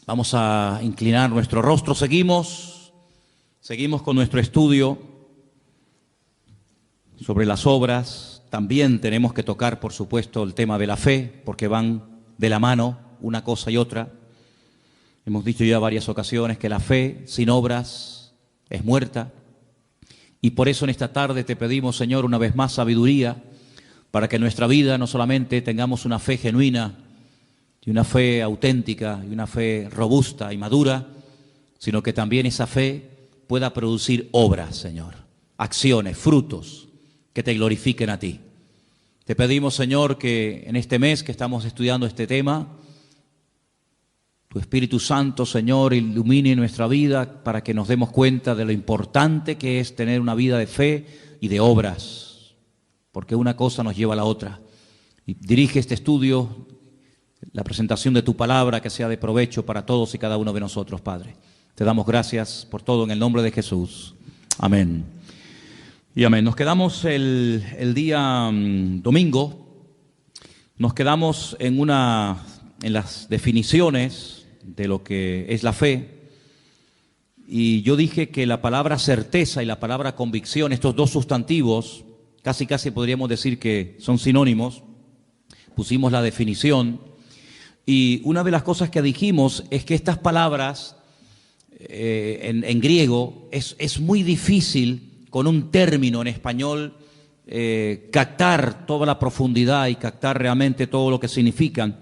Vamos a inclinar nuestro rostro. Seguimos con nuestro estudio sobre las obras. También tenemos que tocar, por supuesto, el tema de la fe, porque van de la mano una cosa y otra. Hemos dicho ya varias ocasiones que la fe sin obras es muerta. Y por eso en esta tarde te pedimos, Señor, una vez más sabiduría, para que en nuestra vida no solamente tengamos una fe genuina, y una fe auténtica, y una fe robusta y madura, sino que también esa fe pueda producir obras, Señor, acciones, frutos que te glorifiquen a ti. Te pedimos, Señor, que en este mes que estamos estudiando este tema, tu Espíritu Santo, Señor, ilumine nuestra vida para que nos demos cuenta de lo importante que es tener una vida de fe y de obras, porque una cosa nos lleva a la otra. Y dirige este estudio, la presentación de tu palabra, que sea de provecho para todos y cada uno de nosotros, Padre. Te damos gracias por todo en el nombre de Jesús. Amén. Y amén. Nos quedamos el día domingo, nos quedamos en las definiciones de lo que es la fe. Y yo dije que la palabra certeza y la palabra convicción, estos dos sustantivos, casi podríamos decir que son sinónimos. Pusimos la definición. Y una de las cosas que dijimos es que estas palabras en griego es muy difícil con un término en español captar toda la profundidad y captar realmente todo lo que significan.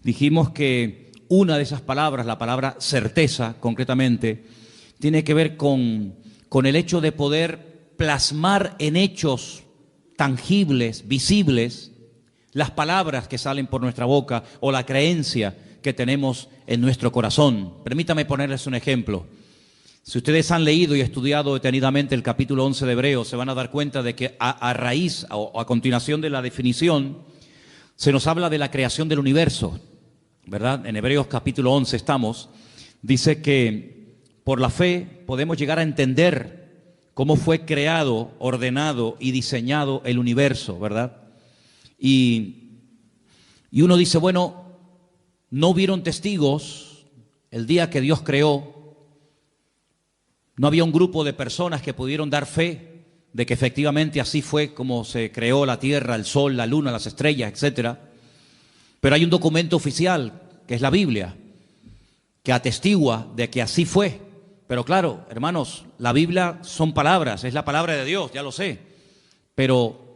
Dijimos que una de esas palabras, la palabra certeza concretamente, tiene que ver con el hecho de poder plasmar en hechos tangibles, visibles, las palabras que salen por nuestra boca o la creencia que tenemos en nuestro corazón. Permítame ponerles un ejemplo. Si ustedes han leído y estudiado detenidamente el capítulo 11 de Hebreos, se van a dar cuenta de que a raíz o a continuación de la definición se nos habla de la creación del universo, ¿verdad? En Hebreos capítulo 11 estamos. Dice que por la fe podemos llegar a entender cómo fue creado, ordenado y diseñado el universo, ¿verdad? Y uno dice, bueno, no hubieron testigos el día que Dios creó, no había un grupo de personas que pudieron dar fe de que efectivamente así fue como se creó la tierra, el sol, la luna, las estrellas, etcétera. Pero hay un documento oficial, que es la Biblia, que atestigua de que así fue. Pero claro, hermanos, la Biblia son palabras, es la palabra de Dios, ya lo sé, pero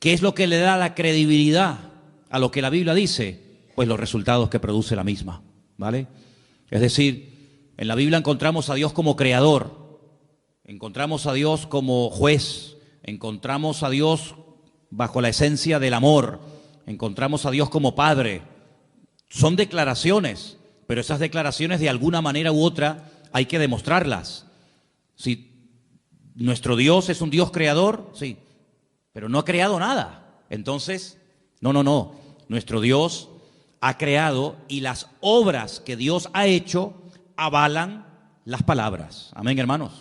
¿qué es lo que le da la credibilidad a lo que la Biblia dice? Pues los resultados que produce la misma, ¿vale? Es decir, en la Biblia encontramos a Dios como creador, encontramos a Dios como juez, encontramos a Dios bajo la esencia del amor, encontramos a Dios como Padre. Son declaraciones, pero esas declaraciones de alguna manera u otra hay que demostrarlas. Si nuestro Dios es un Dios creador, sí, pero no ha creado nada. Entonces, no. Nuestro Dios ha creado y las obras que Dios ha hecho avalan las palabras. Amén, hermanos.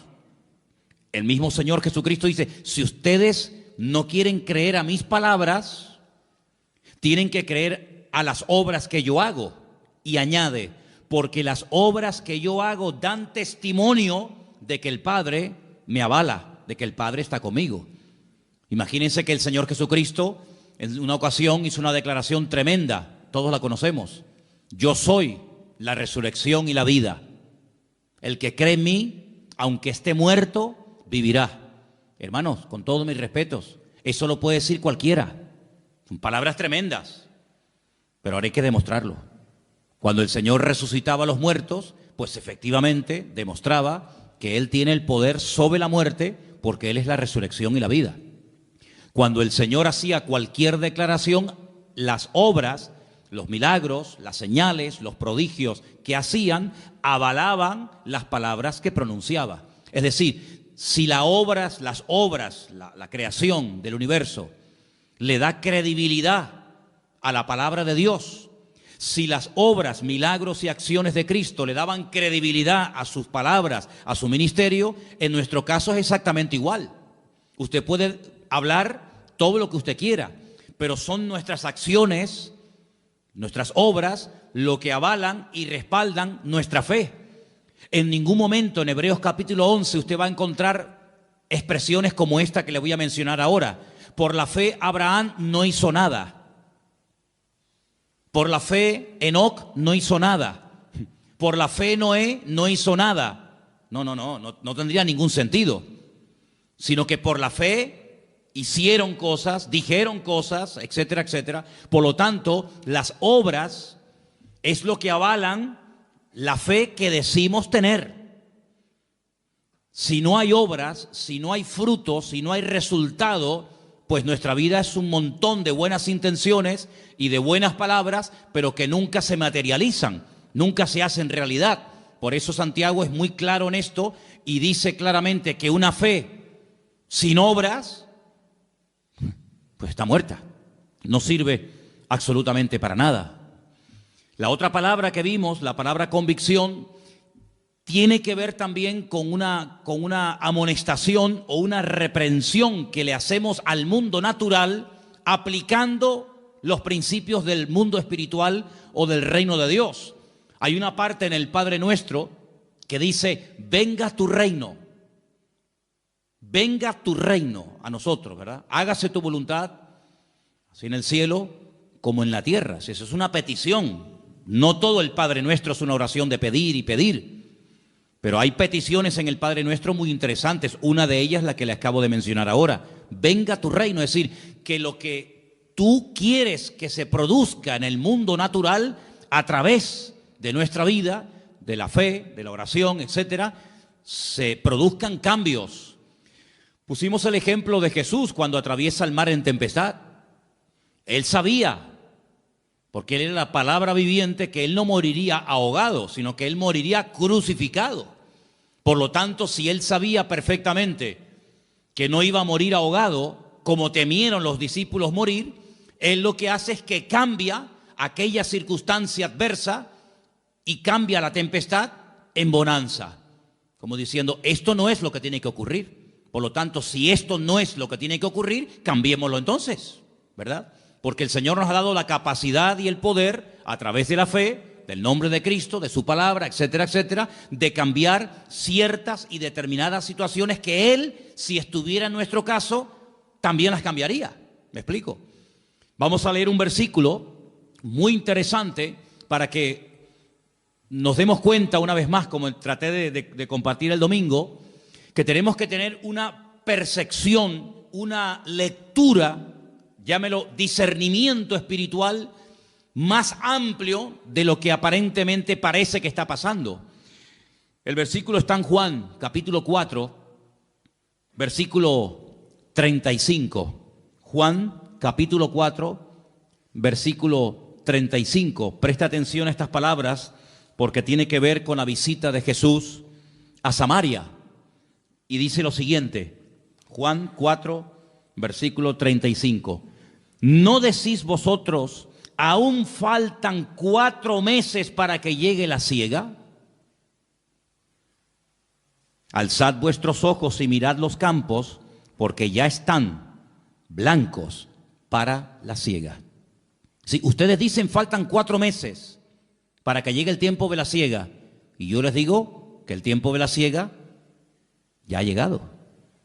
El mismo Señor Jesucristo dice, si ustedes no quieren creer a mis palabras, tienen que creer a las obras que yo hago. Y añade, porque las obras que yo hago dan testimonio de que el Padre me avala, de que el Padre está conmigo. Imagínense que el Señor Jesucristo en una ocasión hizo una declaración tremenda, todos la conocemos. Yo soy la resurrección y la vida. El que cree en mí, aunque esté muerto, vivirá. Hermanos, con todos mis respetos, eso lo puede decir cualquiera. Son palabras tremendas, pero ahora hay que demostrarlo. Cuando el Señor resucitaba a los muertos, pues efectivamente demostraba que Él tiene el poder sobre la muerte porque Él es la resurrección y la vida. Cuando el Señor hacía cualquier declaración, las obras, los milagros, las señales, los prodigios que hacían, avalaban las palabras que pronunciaba. Es decir, si las obras, la creación del universo le da credibilidad a la palabra de Dios, si las obras, milagros y acciones de Cristo le daban credibilidad a sus palabras, a su ministerio, en nuestro caso es exactamente igual. Usted puede hablar todo lo que usted quiera, pero son nuestras acciones, nuestras obras, lo que avalan y respaldan nuestra fe. En ningún momento en Hebreos capítulo 11 usted va a encontrar expresiones como esta que le voy a mencionar ahora. Por la fe Abraham no hizo nada. Por la fe Enoc no hizo nada. Por la fe Noé no hizo nada. No tendría ningún sentido. Sino que por la fe hicieron cosas, dijeron cosas, etcétera, etcétera. Por lo tanto, las obras es lo que avalan la fe que decimos tener. Si no hay obras, si no hay frutos, si no hay resultado, pues nuestra vida es un montón de buenas intenciones y de buenas palabras, pero que nunca se materializan, nunca se hacen realidad. Por eso Santiago es muy claro en esto y dice claramente que una fe sin obras, pues está muerta, no sirve absolutamente para nada. La otra palabra que vimos, la palabra convicción, tiene que ver también con una amonestación o una reprensión que le hacemos al mundo natural aplicando los principios del mundo espiritual o del reino de Dios. Hay una parte en el Padre Nuestro que dice, venga tu reino a nosotros, ¿verdad? Hágase tu voluntad, así en el cielo como en la tierra. Eso es una petición. No todo el Padre Nuestro es una oración de pedir y pedir. Pero hay peticiones en el Padre Nuestro muy interesantes. Una de ellas la que le acabo de mencionar ahora. Venga tu reino, es decir, que lo que tú quieres que se produzca en el mundo natural a través de nuestra vida, de la fe, de la oración, etcétera, se produzcan cambios. Pusimos el ejemplo de Jesús cuando atraviesa el mar en tempestad. Él sabía, porque él era la palabra viviente, que él no moriría ahogado, sino que él moriría crucificado. Por lo tanto, si él sabía perfectamente que no iba a morir ahogado, como temieron los discípulos morir, él lo que hace es que cambia aquella circunstancia adversa y cambia la tempestad en bonanza. Como diciendo, esto no es lo que tiene que ocurrir. Por lo tanto, si esto no es lo que tiene que ocurrir, cambiémoslo entonces, ¿verdad? Porque el Señor nos ha dado la capacidad y el poder, a través de la fe, del nombre de Cristo, de su palabra, etcétera, etcétera, de cambiar ciertas y determinadas situaciones que Él, si estuviera en nuestro caso, también las cambiaría. ¿Me explico? Vamos a leer un versículo muy interesante para que nos demos cuenta una vez más, como traté de compartir el domingo, que tenemos que tener una percepción, una lectura, llámelo discernimiento espiritual más amplio de lo que aparentemente parece que está pasando. El versículo está en Juan, capítulo 4, versículo 35. Juan, capítulo 4, versículo 35. Presta atención a estas palabras porque tiene que ver con la visita de Jesús a Samaria. Y dice lo siguiente, Juan 4, versículo 35. ¿No decís vosotros, aún faltan 4 meses para que llegue la siega? Alzad vuestros ojos y mirad los campos, porque ya están blancos para la siega. Si ustedes dicen faltan 4 meses para que llegue el tiempo de la siega, y yo les digo que el tiempo de la siega ya ha llegado.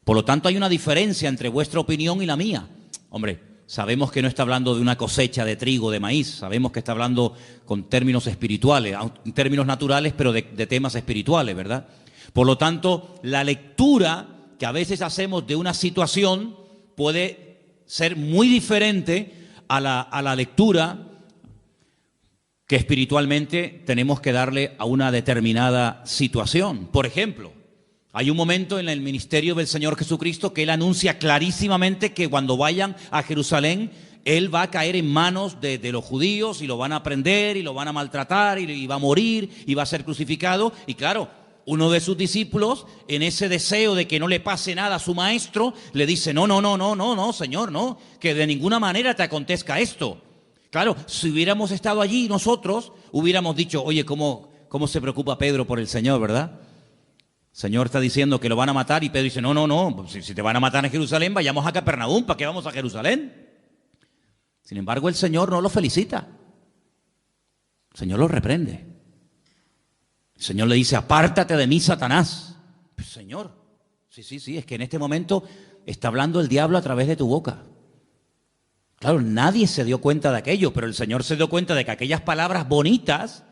Por lo tanto, hay una diferencia entre vuestra opinión y la mía. Hombre, sabemos que no está hablando de una cosecha de trigo, de maíz. Sabemos que está hablando con términos espirituales, en términos naturales, pero de temas espirituales, ¿verdad? Por lo tanto, la lectura que a veces hacemos de una situación puede ser muy diferente a la lectura que espiritualmente tenemos que darle a una determinada situación. Por ejemplo, hay un momento en el ministerio del Señor Jesucristo que Él anuncia clarísimamente que cuando vayan a Jerusalén, Él va a caer en manos de los judíos y lo van a prender y lo van a maltratar y va a morir y va a ser crucificado. Y claro, uno de sus discípulos, en ese deseo de que no le pase nada a su maestro, le dice, no, Señor, no, que de ninguna manera te acontezca esto. Claro, si hubiéramos estado allí nosotros, hubiéramos dicho, oye, ¿cómo se preocupa Pedro por el Señor, verdad? El Señor está diciendo que lo van a matar y Pedro dice, no, si te van a matar en Jerusalén, vayamos a Capernaum, ¿para qué vamos a Jerusalén? Sin embargo, el Señor no lo felicita. El Señor lo reprende. El Señor le dice, apártate de mí, Satanás. Pues, Señor, sí, es que en este momento está hablando el diablo a través de tu boca. Claro, nadie se dio cuenta de aquello, pero el Señor se dio cuenta de que aquellas palabras bonitas,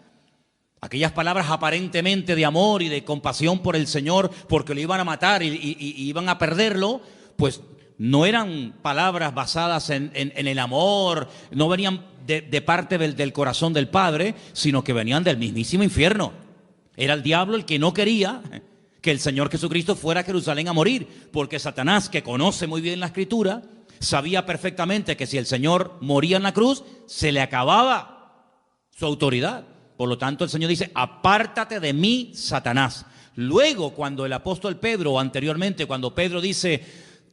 aquellas palabras aparentemente de amor y de compasión por el Señor, porque lo iban a matar y iban a perderlo, pues no eran palabras basadas en el amor, no venían de parte del corazón del Padre, sino que venían del mismísimo infierno. Era el diablo el que no quería que el Señor Jesucristo fuera a Jerusalén a morir, porque Satanás, que conoce muy bien la Escritura, sabía perfectamente que si el Señor moría en la cruz, se le acababa su autoridad. Por lo tanto, el Señor dice, apártate de mí, Satanás. Luego, cuando el apóstol Pedro, o anteriormente, cuando Pedro dice,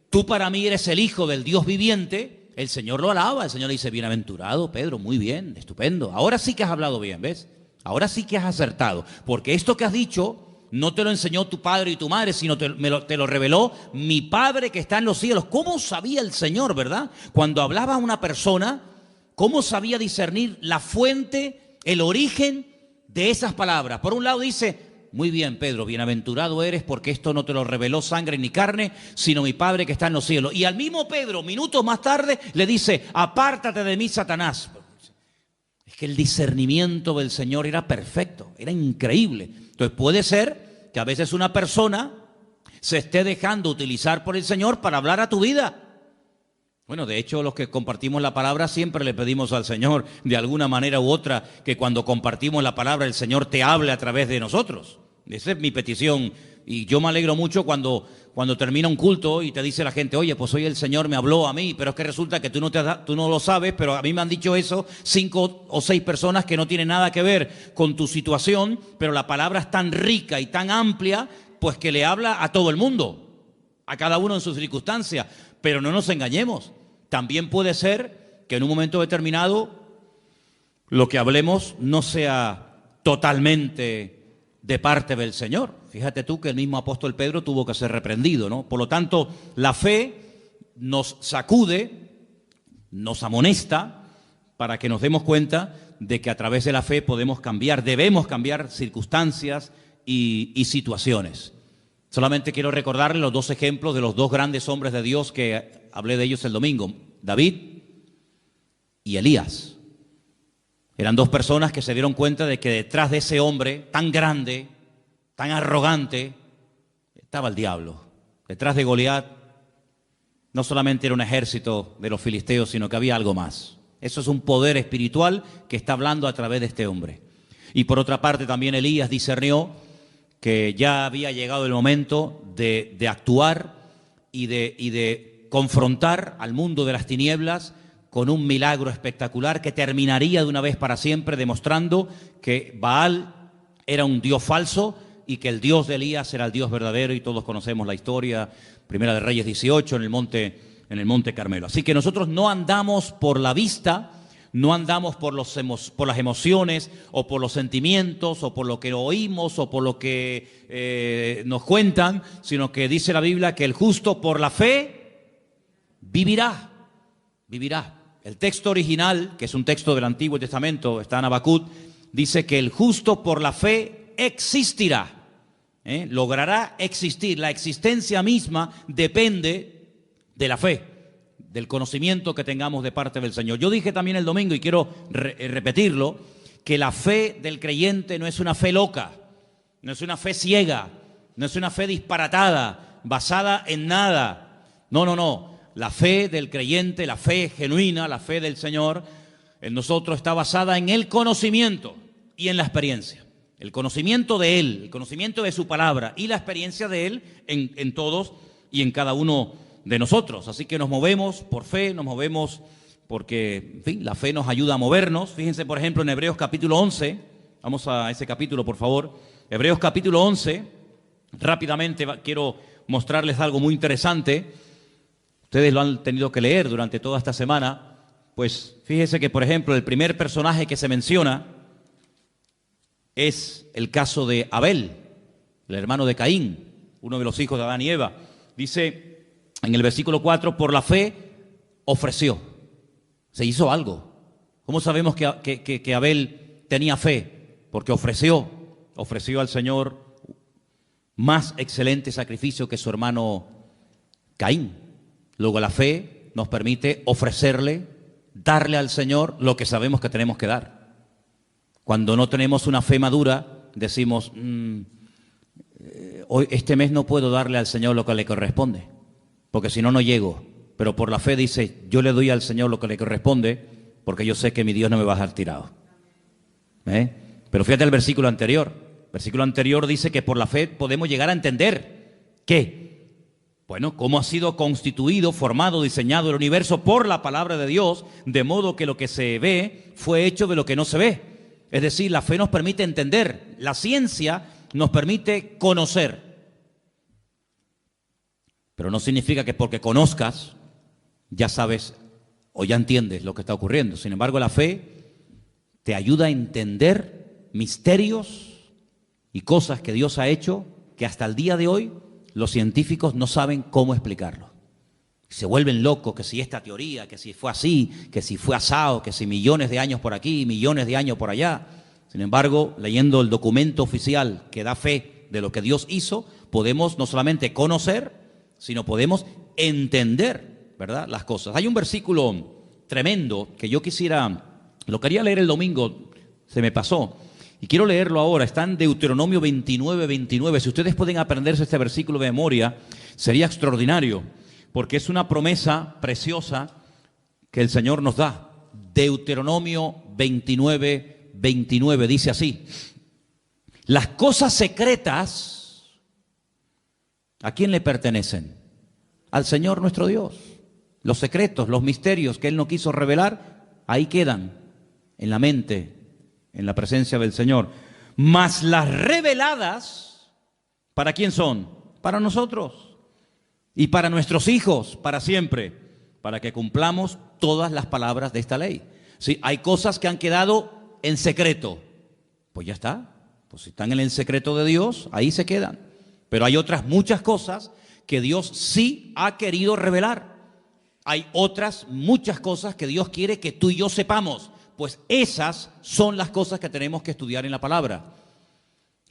tú para mí eres el Hijo del Dios viviente, el Señor lo alaba. El Señor le dice, bienaventurado, Pedro, muy bien, estupendo. Ahora sí que has hablado bien, ¿ves? Ahora sí que has acertado. Porque esto que has dicho no te lo enseñó tu padre y tu madre, sino te lo reveló mi Padre que está en los cielos. ¿Cómo sabía el Señor, verdad? Cuando hablaba a una persona, ¿cómo sabía discernir la fuente, el origen de esas palabras? Por un lado dice, muy bien, Pedro, bienaventurado eres porque esto no te lo reveló sangre ni carne, sino mi Padre que está en los cielos. Y al mismo Pedro, minutos más tarde, le dice, apártate de mí, Satanás. Es que el discernimiento del Señor era perfecto, era increíble. Entonces puede ser que a veces una persona se esté dejando utilizar por el Señor para hablar a tu vida. Bueno, de hecho, los que compartimos la palabra siempre le pedimos al Señor, de alguna manera u otra, que cuando compartimos la palabra el Señor te hable a través de nosotros. Esa es mi petición. Y yo me alegro mucho cuando termina un culto y te dice la gente, oye, pues hoy el Señor me habló a mí, pero es que resulta que tú no lo sabes, pero a mí me han dicho eso 5 o 6 personas que no tienen nada que ver con tu situación, pero la palabra es tan rica y tan amplia, pues que le habla a todo el mundo, a cada uno en sus circunstancias. Pero no nos engañemos, también puede ser que en un momento determinado lo que hablemos no sea totalmente de parte del Señor. Fíjate tú que el mismo apóstol Pedro tuvo que ser reprendido, ¿no? Por lo tanto, la fe nos sacude, nos amonesta para que nos demos cuenta de que a través de la fe podemos cambiar, debemos cambiar circunstancias y situaciones. Solamente quiero recordarles los 2 ejemplos de los 2 grandes hombres de Dios que hablé de ellos el domingo, David y Elías. Eran 2 personas que se dieron cuenta de que detrás de ese hombre tan grande, tan arrogante, estaba el diablo. Detrás de Goliat no solamente era un ejército de los filisteos, sino que había algo más. Eso es un poder espiritual que está hablando a través de este hombre. Y por otra parte también Elías discernió que ya había llegado el momento de actuar y de confrontar al mundo de las tinieblas con un milagro espectacular que terminaría de una vez para siempre demostrando que Baal era un dios falso y que el Dios de Elías era el Dios verdadero, y todos conocemos la historia, Primera de Reyes 18, en el monte Carmelo. Así que nosotros no andamos por la vista, no andamos por las emociones o por los sentimientos o por lo que oímos o por lo que nos cuentan, sino que dice la Biblia que el justo por la fe vivirá. El texto original, que es un texto del Antiguo Testamento, está en Habacuc, dice que el justo por la fe existirá, logrará existir. La existencia misma depende de la fe, del conocimiento que tengamos de parte del Señor. Yo dije también el domingo, y quiero repetirlo, que la fe del creyente no es una fe loca, no es una fe ciega, no es una fe disparatada, basada en nada. No. La fe del creyente, la fe genuina, la fe del Señor, en nosotros está basada en el conocimiento y en la experiencia. El conocimiento de Él, el conocimiento de su palabra y la experiencia de Él en todos y en cada uno de nosotros. Así que nos movemos por fe, nos movemos porque, en fin, la fe nos ayuda a movernos. Fíjense, por ejemplo, en Hebreos capítulo 11, vamos a ese capítulo, por favor. Hebreos capítulo 11, rápidamente quiero mostrarles algo muy interesante. Ustedes lo han tenido que leer durante toda esta semana. Pues fíjense que, por ejemplo, el primer personaje que se menciona es el caso de Abel, el hermano de Caín, uno de los hijos de Adán y Eva. Dice en el versículo 4, por la fe ofreció. Se hizo algo. ¿Cómo sabemos que Abel tenía fe, porque ofreció al Señor más excelente sacrificio que su hermano Caín. Luego la fe nos permite ofrecerle, darle al Señor lo que sabemos que tenemos que dar. Cuando no tenemos una fe madura, decimos, hoy, este mes no puedo darle al Señor lo que le corresponde, porque si no, no llego. Pero por la fe dice, yo le doy al Señor lo que le corresponde, porque yo sé que mi Dios no me va a dejar tirado. Pero fíjate el versículo anterior. El versículo anterior dice que por la fe podemos llegar a entender que, bueno, cómo ha sido constituido, formado, diseñado el universo por la palabra de Dios, de modo que lo que se ve fue hecho de lo que no se ve. Es decir, la fe nos permite entender, la ciencia nos permite conocer. Pero no significa que porque conozcas, ya sabes o ya entiendes lo que está ocurriendo. Sin embargo, la fe te ayuda a entender misterios y cosas que Dios ha hecho que hasta el día de hoy los científicos no saben cómo explicarlo. Se vuelven locos, que si esta teoría, que si fue así, que si fue asado, que si millones de años por aquí, millones de años por allá. Sin embargo, leyendo el documento oficial que da fe de lo que Dios hizo, podemos no solamente conocer, sino podemos entender, ¿verdad?, las cosas. Hay un versículo tremendo que yo lo quería leer el domingo, se me pasó, y quiero leerlo ahora. Está en Deuteronomio 29:29. Si ustedes pueden aprenderse este versículo de memoria, sería extraordinario, porque es una promesa preciosa que el Señor nos da. Deuteronomio 29:29 dice así: las cosas secretas, ¿a quién le pertenecen? Al Señor nuestro Dios. Los secretos, los misterios que Él no quiso revelar, ahí quedan, en la mente, en la presencia del Señor. Mas las reveladas, ¿para quién son? Para nosotros y para nuestros hijos, para siempre, para que cumplamos todas las palabras de esta ley. Sí, hay cosas que han quedado en secreto, pues ya está. Pues si están en el secreto de Dios, ahí se quedan. Pero hay otras muchas cosas que Dios sí ha querido revelar. Hay otras muchas cosas que Dios quiere que tú y yo sepamos. Pues esas son las cosas que tenemos que estudiar en la palabra.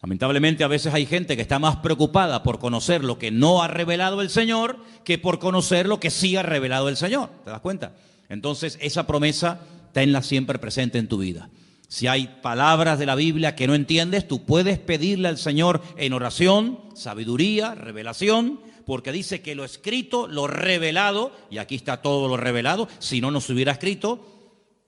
Lamentablemente a veces hay gente que está más preocupada por conocer lo que no ha revelado el Señor que por conocer lo que sí ha revelado el Señor. ¿Te das cuenta? Entonces esa promesa tenla siempre presente en tu vida. Si hay palabras de la Biblia que no entiendes, tú puedes pedirle al Señor en oración, sabiduría, revelación, porque dice que lo escrito, lo revelado, y aquí está todo lo revelado, si no nos hubiera escrito,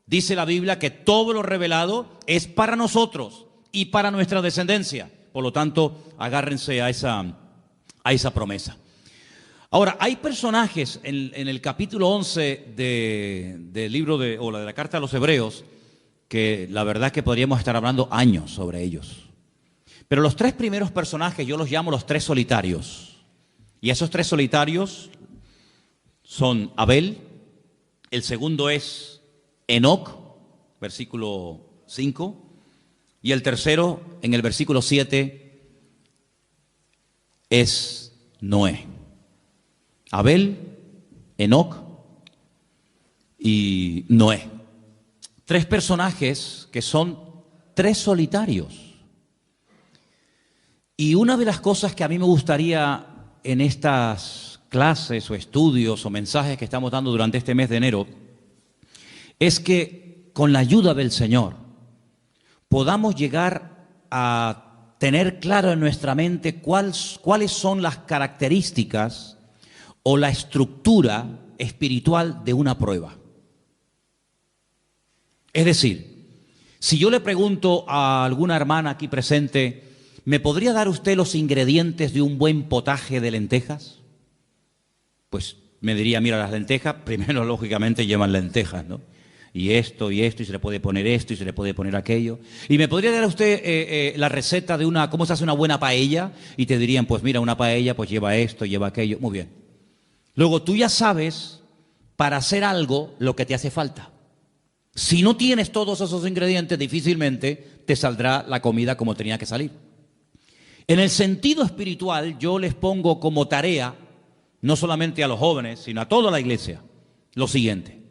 dice la Biblia que todo lo revelado es para nosotros y para nuestra descendencia. Por lo tanto, agárrense a esa promesa. Ahora, hay personajes en el capítulo 11 del libro de la carta a los Hebreos, que la verdad es que podríamos estar hablando años sobre ellos. Pero los tres primeros personajes yo los llamo los tres solitarios. Y esos tres solitarios son Abel, el segundo es Enoc, versículo 5, y el tercero, en el versículo 7, es Noé. Abel, Enoc y Noé. Tres personajes que son tres solitarios. Y una de las cosas que a mí me gustaría en estas clases o estudios o mensajes que estamos dando durante este mes de enero es que con la ayuda del Señor podamos llegar a tener claro en nuestra mente cuáles son las características o la estructura espiritual de una prueba. Es decir, si yo le pregunto a alguna hermana aquí presente, ¿me podría dar usted los ingredientes de un buen potaje de lentejas? Pues me diría, mira, las lentejas, primero lógicamente llevan lentejas, ¿no? Y esto, y se le puede poner esto, y se le puede poner aquello. ¿Y me podría dar usted la receta de cómo se hace una buena paella? Y te dirían, pues mira, una paella pues lleva esto, lleva aquello. Muy bien. Luego tú ya sabes, para hacer algo, lo que te hace falta. Si no tienes todos esos ingredientes, difícilmente te saldrá la comida como tenía que salir. En el sentido espiritual, yo les pongo como tarea, no solamente a los jóvenes, sino a toda la iglesia, lo siguiente.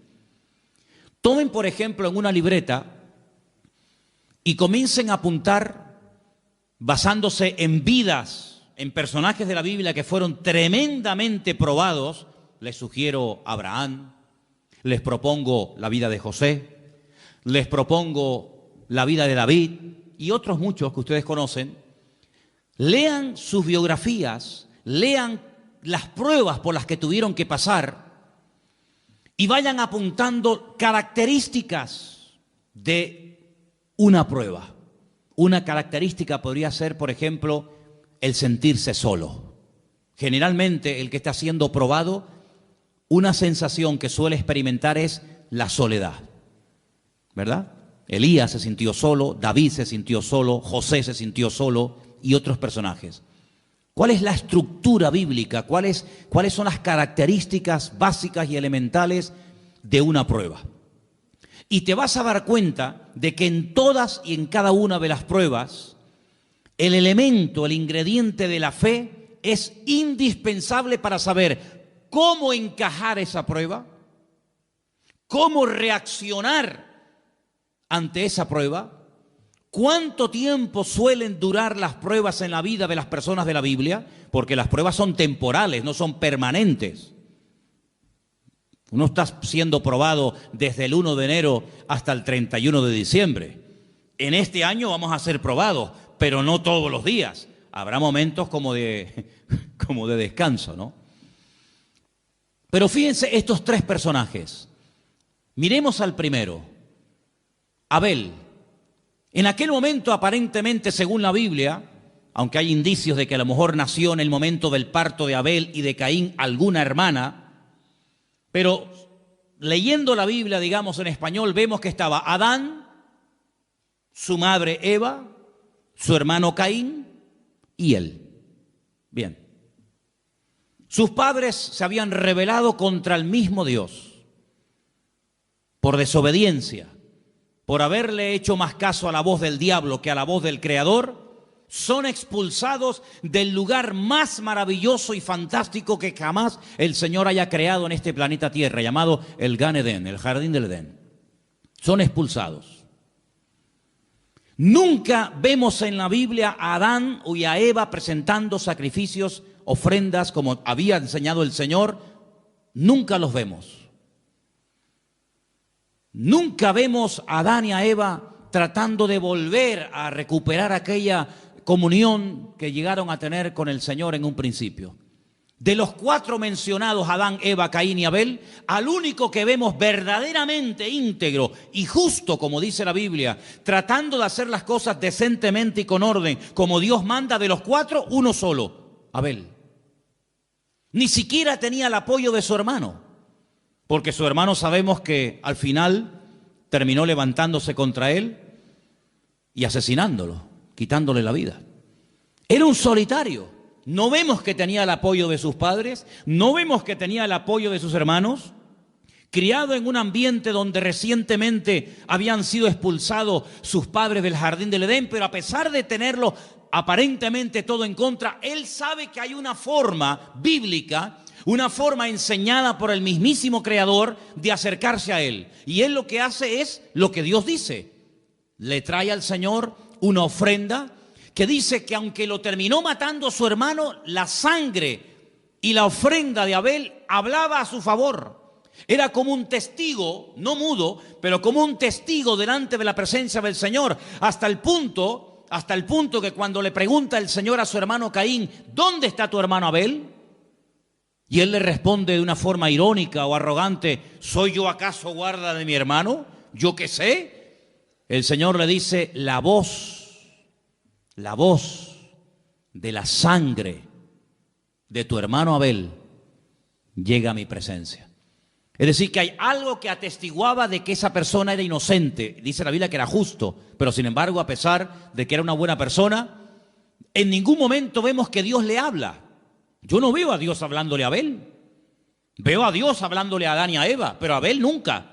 Tomen, por ejemplo, en una libreta y comiencen a apuntar, basándose en vidas, en personajes de la Biblia que fueron tremendamente probados. Les sugiero a Abraham, les propongo la vida de José, les propongo la vida de David y otros muchos que ustedes conocen. Lean sus biografías, lean las pruebas por las que tuvieron que pasar y vayan apuntando características de una prueba. Una característica podría ser, por ejemplo, el sentirse solo. Generalmente el que está siendo probado, una sensación que suele experimentar es la soledad, ¿verdad? Elías se sintió solo, David se sintió solo, José se sintió solo y otros personajes. ¿Cuál es la estructura bíblica? ¿Cuáles son las características básicas y elementales de una prueba? Y te vas a dar cuenta de que en todas y en cada una de las pruebas, el elemento, el ingrediente de la fe es indispensable para saber cómo encajar esa prueba, cómo reaccionar ante esa prueba, cuánto tiempo suelen durar las pruebas en la vida de las personas de la Biblia, porque las pruebas son temporales, no son permanentes. Uno está siendo probado desde el 1 de enero hasta el 31 de diciembre. En este año vamos a ser probados, pero no todos los días. Habrá momentos como de descanso, ¿no? Pero fíjense estos tres personajes. Miremos al primero, Abel. En aquel momento, aparentemente, según la Biblia, aunque hay indicios de que a lo mejor nació en el momento del parto de Abel y de Caín alguna hermana, pero leyendo la Biblia, digamos en español, vemos que estaba Adán, su madre Eva, su hermano Caín y él. Bien. Sus padres se habían rebelado contra el mismo Dios por desobediencia, por haberle hecho más caso a la voz del diablo que a la voz del Creador. Son expulsados del lugar más maravilloso y fantástico que jamás el Señor haya creado en este planeta Tierra, llamado el Gan Edén, el jardín del Edén. Son expulsados. Nunca vemos en la Biblia a Adán y a Eva presentando sacrificios, ofrendas, como había enseñado el Señor. Nunca los vemos. Nunca vemos a Adán y a Eva tratando de volver a recuperar aquella comunión que llegaron a tener con el Señor en un principio. De los cuatro mencionados, Adán, Eva, Caín y Abel, al único que vemos verdaderamente íntegro y justo, como dice la Biblia, tratando de hacer las cosas decentemente y con orden, como Dios manda, de los cuatro, uno solo, Abel. Ni siquiera tenía el apoyo de su hermano, porque su hermano sabemos que al final terminó levantándose contra él y asesinándolo, quitándole la vida. Era un solitario. No vemos que tenía el apoyo de sus padres, no vemos que tenía el apoyo de sus hermanos. Criado en un ambiente donde recientemente habían sido expulsados sus padres del jardín del Edén, pero a pesar de tenerlo aparentemente todo en contra, él sabe que hay una forma bíblica, una forma enseñada por el mismísimo Creador de acercarse a él. Y él lo que hace es lo que Dios dice. Le trae al Señor una ofrenda que dice que aunque lo terminó matando su hermano, la sangre y la ofrenda de Abel hablaba a su favor. Era como un testigo, no mudo, pero como un testigo delante de la presencia del Señor, hasta el punto que cuando le pregunta el Señor a su hermano Caín, ¿dónde está tu hermano Abel? Y él le responde de una forma irónica o arrogante, ¿soy yo acaso guarda de mi hermano? ¿Yo qué sé? El Señor le dice, la voz de la sangre de tu hermano Abel llega a mi presencia. Es decir, que hay algo que atestiguaba de que esa persona era inocente. Dice la Biblia que era justo, pero sin embargo, a pesar de que era una buena persona, en ningún momento vemos que Dios le habla. Yo no veo a Dios hablándole a Abel. Veo a Dios hablándole a Adán y a Eva, pero a Abel nunca.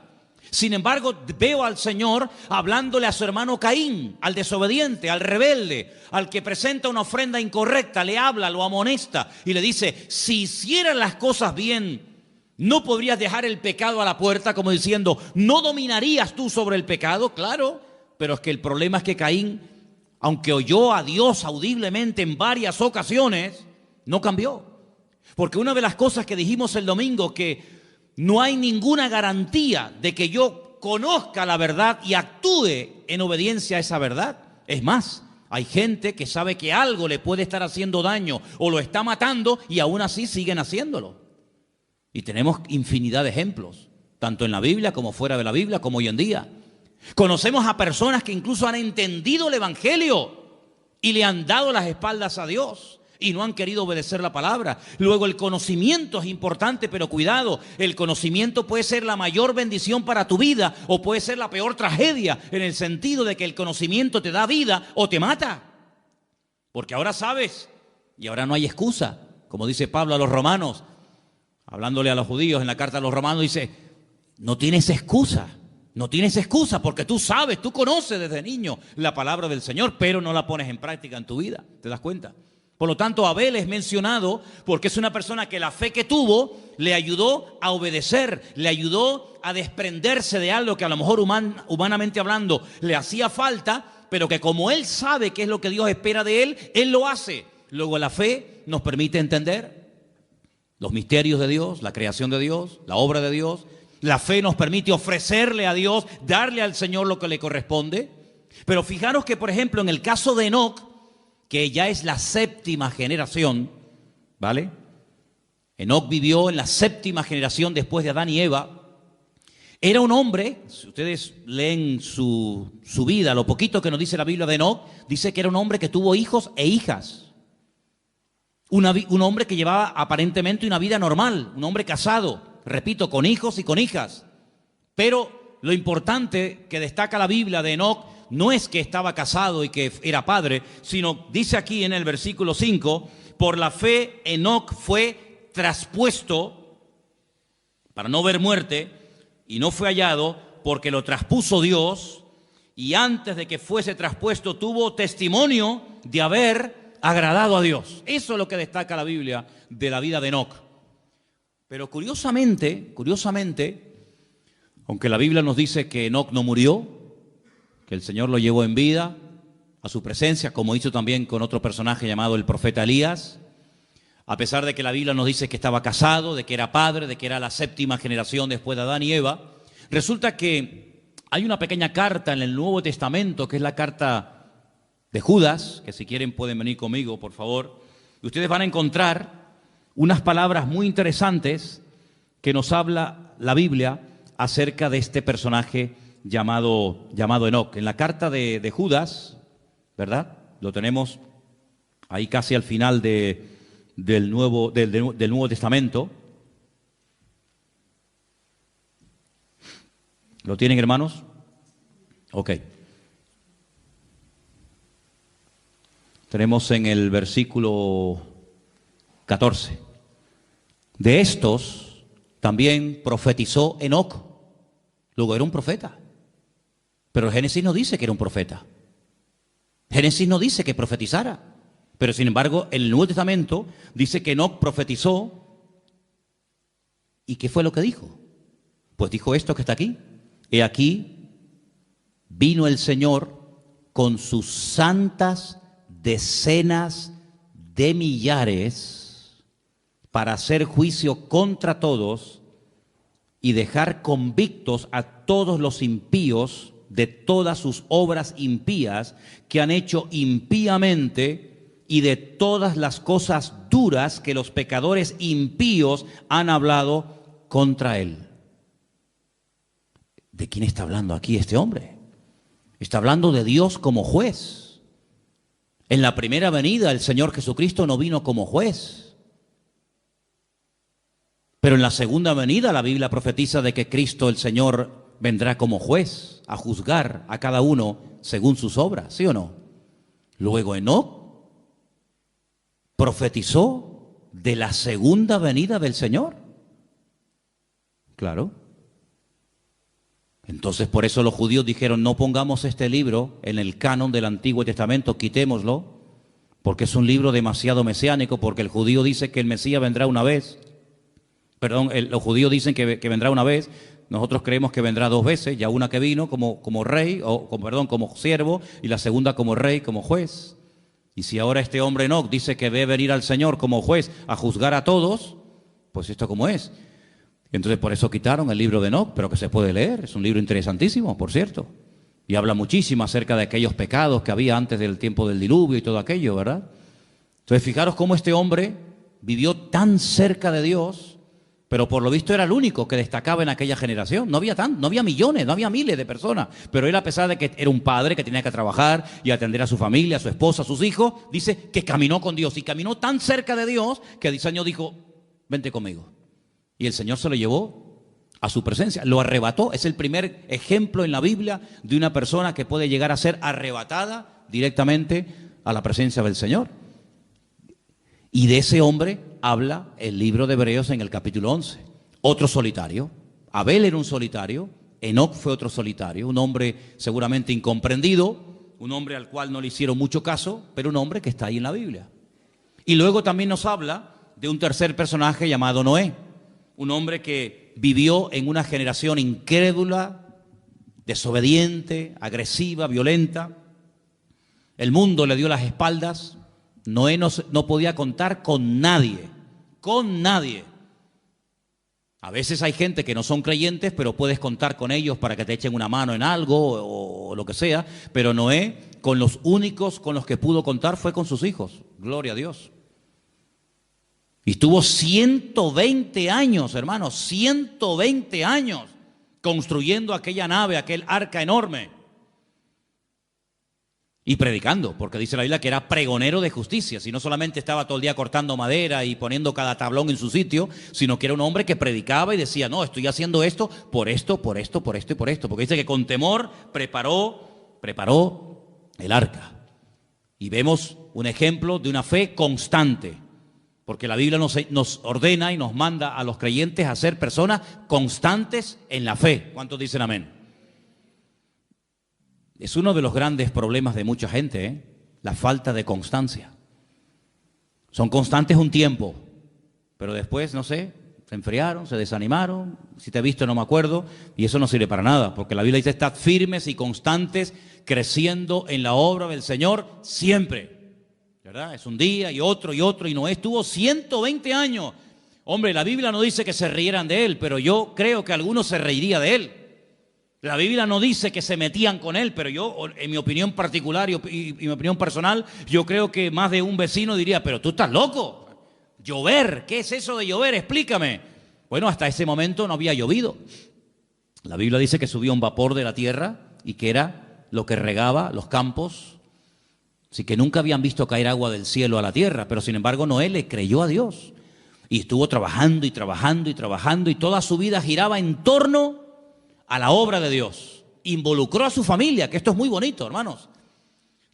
Sin embargo, veo al Señor hablándole a su hermano Caín, al desobediente, al rebelde, al que presenta una ofrenda incorrecta, le habla, lo amonesta y le dice, si hicieras las cosas bien, ¿no podrías dejar el pecado a la puerta? Como diciendo, ¿no dominarías tú sobre el pecado? Claro, pero es que el problema es que Caín, aunque oyó a Dios audiblemente en varias ocasiones, no cambió. Porque una de las cosas que dijimos el domingo, que no hay ninguna garantía de que yo conozca la verdad y actúe en obediencia a esa verdad. Es más, hay gente que sabe que algo le puede estar haciendo daño o lo está matando y aún así siguen haciéndolo. Y tenemos infinidad de ejemplos, tanto en la Biblia como fuera de la Biblia, como hoy en día. Conocemos a personas que incluso han entendido el Evangelio y le han dado las espaldas a Dios y no han querido obedecer la palabra. Luego, el conocimiento es importante, pero cuidado, el conocimiento puede ser la mayor bendición para tu vida o puede ser la peor tragedia, en el sentido de que el conocimiento te da vida o te mata. Porque ahora sabes y ahora no hay excusa. Como dice Pablo a los romanos, hablándole a los judíos en la carta a los romanos, dice, no tienes excusa. No tienes excusa porque tú sabes, tú conoces desde niño la palabra del Señor, pero no la pones en práctica en tu vida. ¿Te das cuenta? Por lo tanto, Abel es mencionado porque es una persona que la fe que tuvo le ayudó a obedecer, le ayudó a desprenderse de algo que a lo mejor humanamente hablando le hacía falta, pero que como él sabe qué es lo que Dios espera de él, él lo hace. Luego la fe nos permite entender los misterios de Dios, la creación de Dios, la obra de Dios. La fe nos permite ofrecerle a Dios, darle al Señor lo que le corresponde. Pero fijaros que, por ejemplo, en el caso de Enoc, que ya es la séptima generación, ¿vale? Enoc vivió en la séptima generación después de Adán y Eva. Era un hombre, si ustedes leen su vida, lo poquito que nos dice la Biblia de Enoc, dice que era un hombre que tuvo hijos e hijas. Un hombre que llevaba aparentemente una vida normal, un hombre casado, repito, con hijos y con hijas. Pero lo importante que destaca la Biblia de Enoc no es que estaba casado y que era padre, sino dice aquí en el versículo 5, por la fe Enoc fue traspuesto para no ver muerte y no fue hallado porque lo traspuso Dios y antes de que fuese traspuesto tuvo testimonio de haber agradado a Dios. Eso es lo que destaca la Biblia de la vida de Enoc. Pero curiosamente, aunque la Biblia nos dice que Enoc no murió, que el Señor lo llevó en vida a su presencia, como hizo también con otro personaje llamado el profeta Elías, a pesar de que la Biblia nos dice que estaba casado, de que era padre, de que era la séptima generación después de Adán y Eva, resulta que hay una pequeña carta en el Nuevo Testamento, que es la carta de Judas, que si quieren pueden venir conmigo, por favor, y ustedes van a encontrar unas palabras muy interesantes que nos habla la Biblia acerca de este personaje llamado Enoc. En la carta de Judas, ¿verdad? Lo tenemos ahí casi al final del Nuevo Testamento. ¿Lo tienen, hermanos? Ok. Tenemos en el versículo 14. De estos también profetizó Enoc. Luego era un profeta. Pero el Génesis no dice que era un profeta. Génesis no dice que profetizara. Pero sin embargo, en el Nuevo Testamento dice que Enoc profetizó. ¿Y qué fue lo que dijo? Pues dijo esto que está aquí. He aquí, vino el Señor con sus santas decenas de millares para hacer juicio contra todos y dejar convictos a todos los impíos de todas sus obras impías que han hecho impíamente y de todas las cosas duras que los pecadores impíos han hablado contra él. ¿De quién está hablando aquí este hombre? Está hablando de Dios como juez. En la primera venida el Señor Jesucristo no vino como juez. Pero en la segunda venida la Biblia profetiza de que Cristo el Señor vendrá como juez a juzgar a cada uno según sus obras, ¿sí o no? Luego Enoc profetizó de la segunda venida del Señor. Claro. Entonces por eso los judíos dijeron, no pongamos este libro en el canon del Antiguo Testamento, quitémoslo, porque es un libro demasiado mesiánico, porque el judío dice que el Mesías vendrá una vez. Perdón, los judíos dicen que vendrá una vez, Nosotros creemos que vendrá 2 veces, ya una que vino como rey, como siervo, y la segunda como rey, como juez. Y si ahora este hombre Enoc dice que debe venir al Señor como juez a juzgar a todos, pues esto como es. Y entonces por eso quitaron el libro de Enoc, pero que se puede leer, es un libro interesantísimo, por cierto. Y habla muchísimo acerca de aquellos pecados que había antes del tiempo del diluvio y todo aquello, ¿verdad? Entonces fijaros cómo este hombre vivió tan cerca de Dios, pero por lo visto era el único que destacaba en aquella generación. No había millones, no había miles de personas, pero él, a pesar de que era un padre que tenía que trabajar y atender a su familia, a su esposa, a sus hijos, dice que caminó con Dios y caminó tan cerca de Dios que el Señor dijo, vente conmigo. Y el Señor se lo llevó a su presencia, lo arrebató. Es el primer ejemplo en la Biblia de una persona que puede llegar a ser arrebatada directamente a la presencia del Señor. Y de ese hombre habla el libro de Hebreos en el capítulo 11. Otro solitario. Abel era un solitario, Enoc fue otro solitario, un hombre seguramente incomprendido, un hombre al cual no le hicieron mucho caso, pero un hombre que está ahí en la Biblia. Y luego también nos habla de un tercer personaje llamado Noé, un hombre que vivió en una generación incrédula, desobediente, agresiva, violenta. El mundo le dio las espaldas. Noé no podía contar con nadie, con nadie. A veces hay gente que no son creyentes, pero puedes contar con ellos para que te echen una mano en algo o lo que sea. Pero Noé, con los únicos con los que pudo contar fue con sus hijos. Gloria a Dios. Y estuvo 120 años, hermanos, 120 años construyendo aquella nave, aquel arca enorme. Y predicando, porque dice la Biblia que era pregonero de justicia, si no solamente estaba todo el día cortando madera y poniendo cada tablón en su sitio, sino que era un hombre que predicaba y decía, no, estoy haciendo esto por esto, por esto, por esto y por esto, porque dice que con temor preparó el arca. Y vemos un ejemplo de una fe constante, porque la Biblia nos ordena y nos manda a los creyentes a ser personas constantes en la fe. ¿Cuántos dicen amén? Es uno de los grandes problemas de mucha gente, la falta de constancia. Son constantes un tiempo, pero después, no sé, se enfriaron, se desanimaron, si te he visto no me acuerdo, y eso no sirve para nada, porque la Biblia dice, estad firmes y constantes, creciendo en la obra del Señor siempre, ¿verdad? Es un día y otro, y Noé estuvo 120 años. Hombre, la Biblia no dice que se rieran de él, pero yo creo que algunos se reirían de él. La Biblia no dice que se metían con él, pero yo, en mi opinión particular y mi opinión personal, yo creo que más de un vecino diría, pero tú estás loco. Llover, ¿qué es eso de llover? Explícame. Bueno, hasta ese momento no había llovido. La Biblia dice que subía un vapor de la tierra y que era lo que regaba los campos. Así que nunca habían visto caer agua del cielo a la tierra, pero sin embargo Noé le creyó a Dios. Y estuvo trabajando y trabajando y trabajando y toda su vida giraba en torno a la obra de Dios. Involucró a su familia, que esto es muy bonito, hermanos.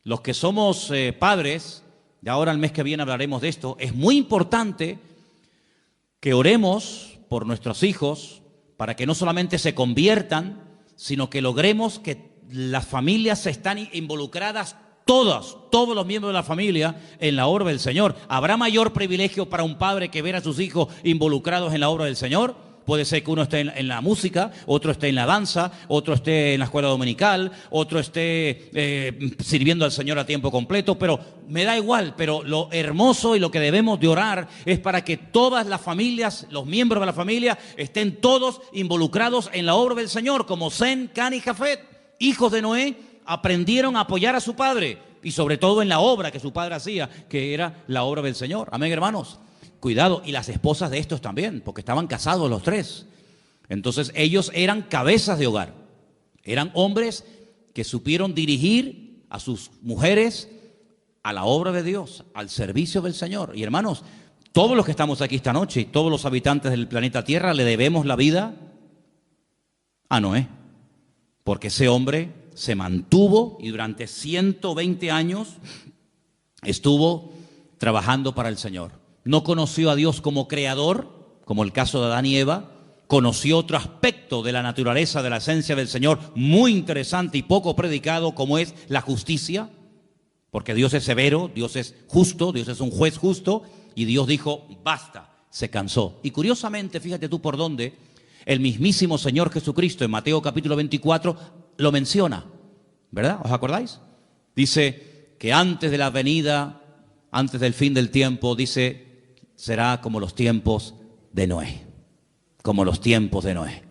Los que somos padres, y ahora el mes que viene hablaremos de esto, es muy importante que oremos por nuestros hijos para que no solamente se conviertan, sino que logremos que las familias están involucradas todos los miembros de la familia en la obra del Señor. ¿Habrá mayor privilegio para un padre que ver a sus hijos involucrados en la obra del Señor? Puede ser que uno esté en la música, otro esté en la danza, otro esté en la escuela dominical, otro esté sirviendo al Señor a tiempo completo, pero me da igual. Pero lo hermoso y lo que debemos de orar es para que todas las familias, los miembros de la familia, estén todos involucrados en la obra del Señor, como Sem, Can y Jafet, hijos de Noé, aprendieron a apoyar a su padre y sobre todo en la obra que su padre hacía, que era la obra del Señor. Amén, hermanos. Cuidado, y las esposas de estos también, porque estaban casados los tres. Entonces ellos eran cabezas de hogar. Eran hombres que supieron dirigir a sus mujeres a la obra de Dios, al servicio del Señor. Y hermanos, todos los que estamos aquí esta noche y todos los habitantes del planeta Tierra le debemos la vida a Noé. Porque ese hombre se mantuvo y durante 120 años estuvo trabajando para el Señor. No conoció a Dios como creador, como el caso de Adán y Eva. Conoció otro aspecto de la naturaleza, de la esencia del Señor, muy interesante y poco predicado, como es la justicia. Porque Dios es severo, Dios es justo, Dios es un juez justo. Y Dios dijo, basta, se cansó. Y curiosamente, fíjate tú por dónde, El mismísimo Señor Jesucristo en Mateo capítulo 24 lo menciona, ¿verdad? ¿Os acordáis? Dice que antes de la venida, antes del fin del tiempo, dice, será como los tiempos de Noé. Como los tiempos de Noé.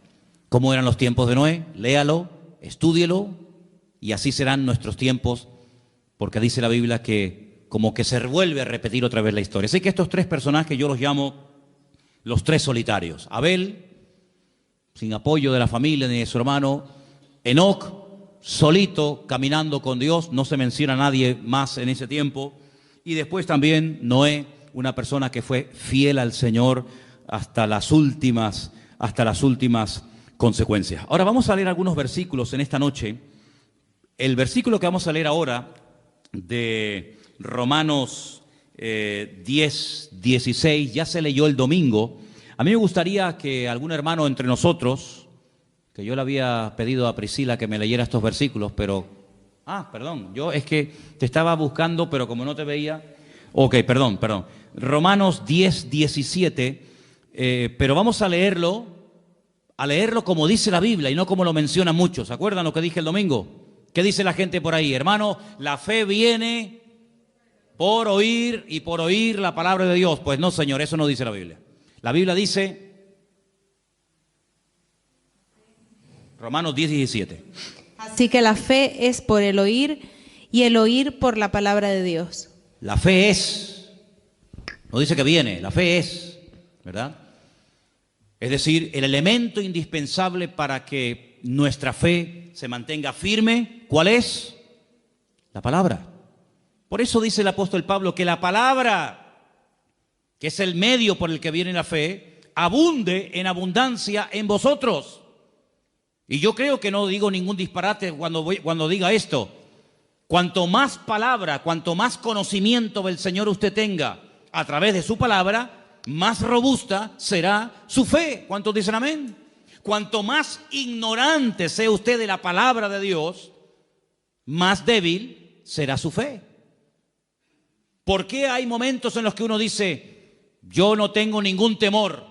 ¿Cómo eran los tiempos de Noé? Léalo, estúdielo, y así serán nuestros tiempos, porque dice la Biblia que como que se vuelve a repetir otra vez la historia. Así que estos tres personajes yo los llamo los tres solitarios. Abel, sin apoyo de la familia ni de su hermano. Enoc, solito, caminando con Dios, no se menciona a nadie más en ese tiempo. Y después también Noé, una persona que fue fiel al Señor hasta las últimas consecuencias. Ahora vamos a leer algunos versículos en esta noche. El versículo que vamos a leer ahora de Romanos 10, 16, ya se leyó el domingo. A mí me gustaría que algún hermano entre nosotros, que yo le había pedido a Priscila que me leyera estos versículos, pero... perdón, yo es que te estaba buscando, pero como no te veía... Ok, perdón. Romanos 10, 17, pero vamos a leerlo como dice la Biblia y no como lo mencionan muchos. ¿Se acuerdan lo que dije el domingo? ¿Qué dice la gente por ahí? Hermano, la fe viene por oír y por oír la palabra de Dios. Pues no, señor, eso no dice la Biblia. La Biblia dice, Romanos 10, 17. Así que la fe es por el oír y el oír por la palabra de Dios. La fe es, no dice que viene, la fe es, ¿verdad? Es decir, el elemento indispensable para que nuestra fe se mantenga firme, ¿cuál es? La palabra. Por eso dice el apóstol Pablo que la palabra, que es el medio por el que viene la fe, abunde en abundancia en vosotros. Y yo creo que no digo ningún disparate cuando diga esto. Cuanto más palabra, cuanto más conocimiento del Señor usted tenga a través de su palabra, más robusta será su fe. ¿Cuántos dicen amén? Cuanto más ignorante sea usted de la palabra de Dios, más débil será su fe. ¿Por qué hay momentos en los que uno dice, yo no tengo ningún temor?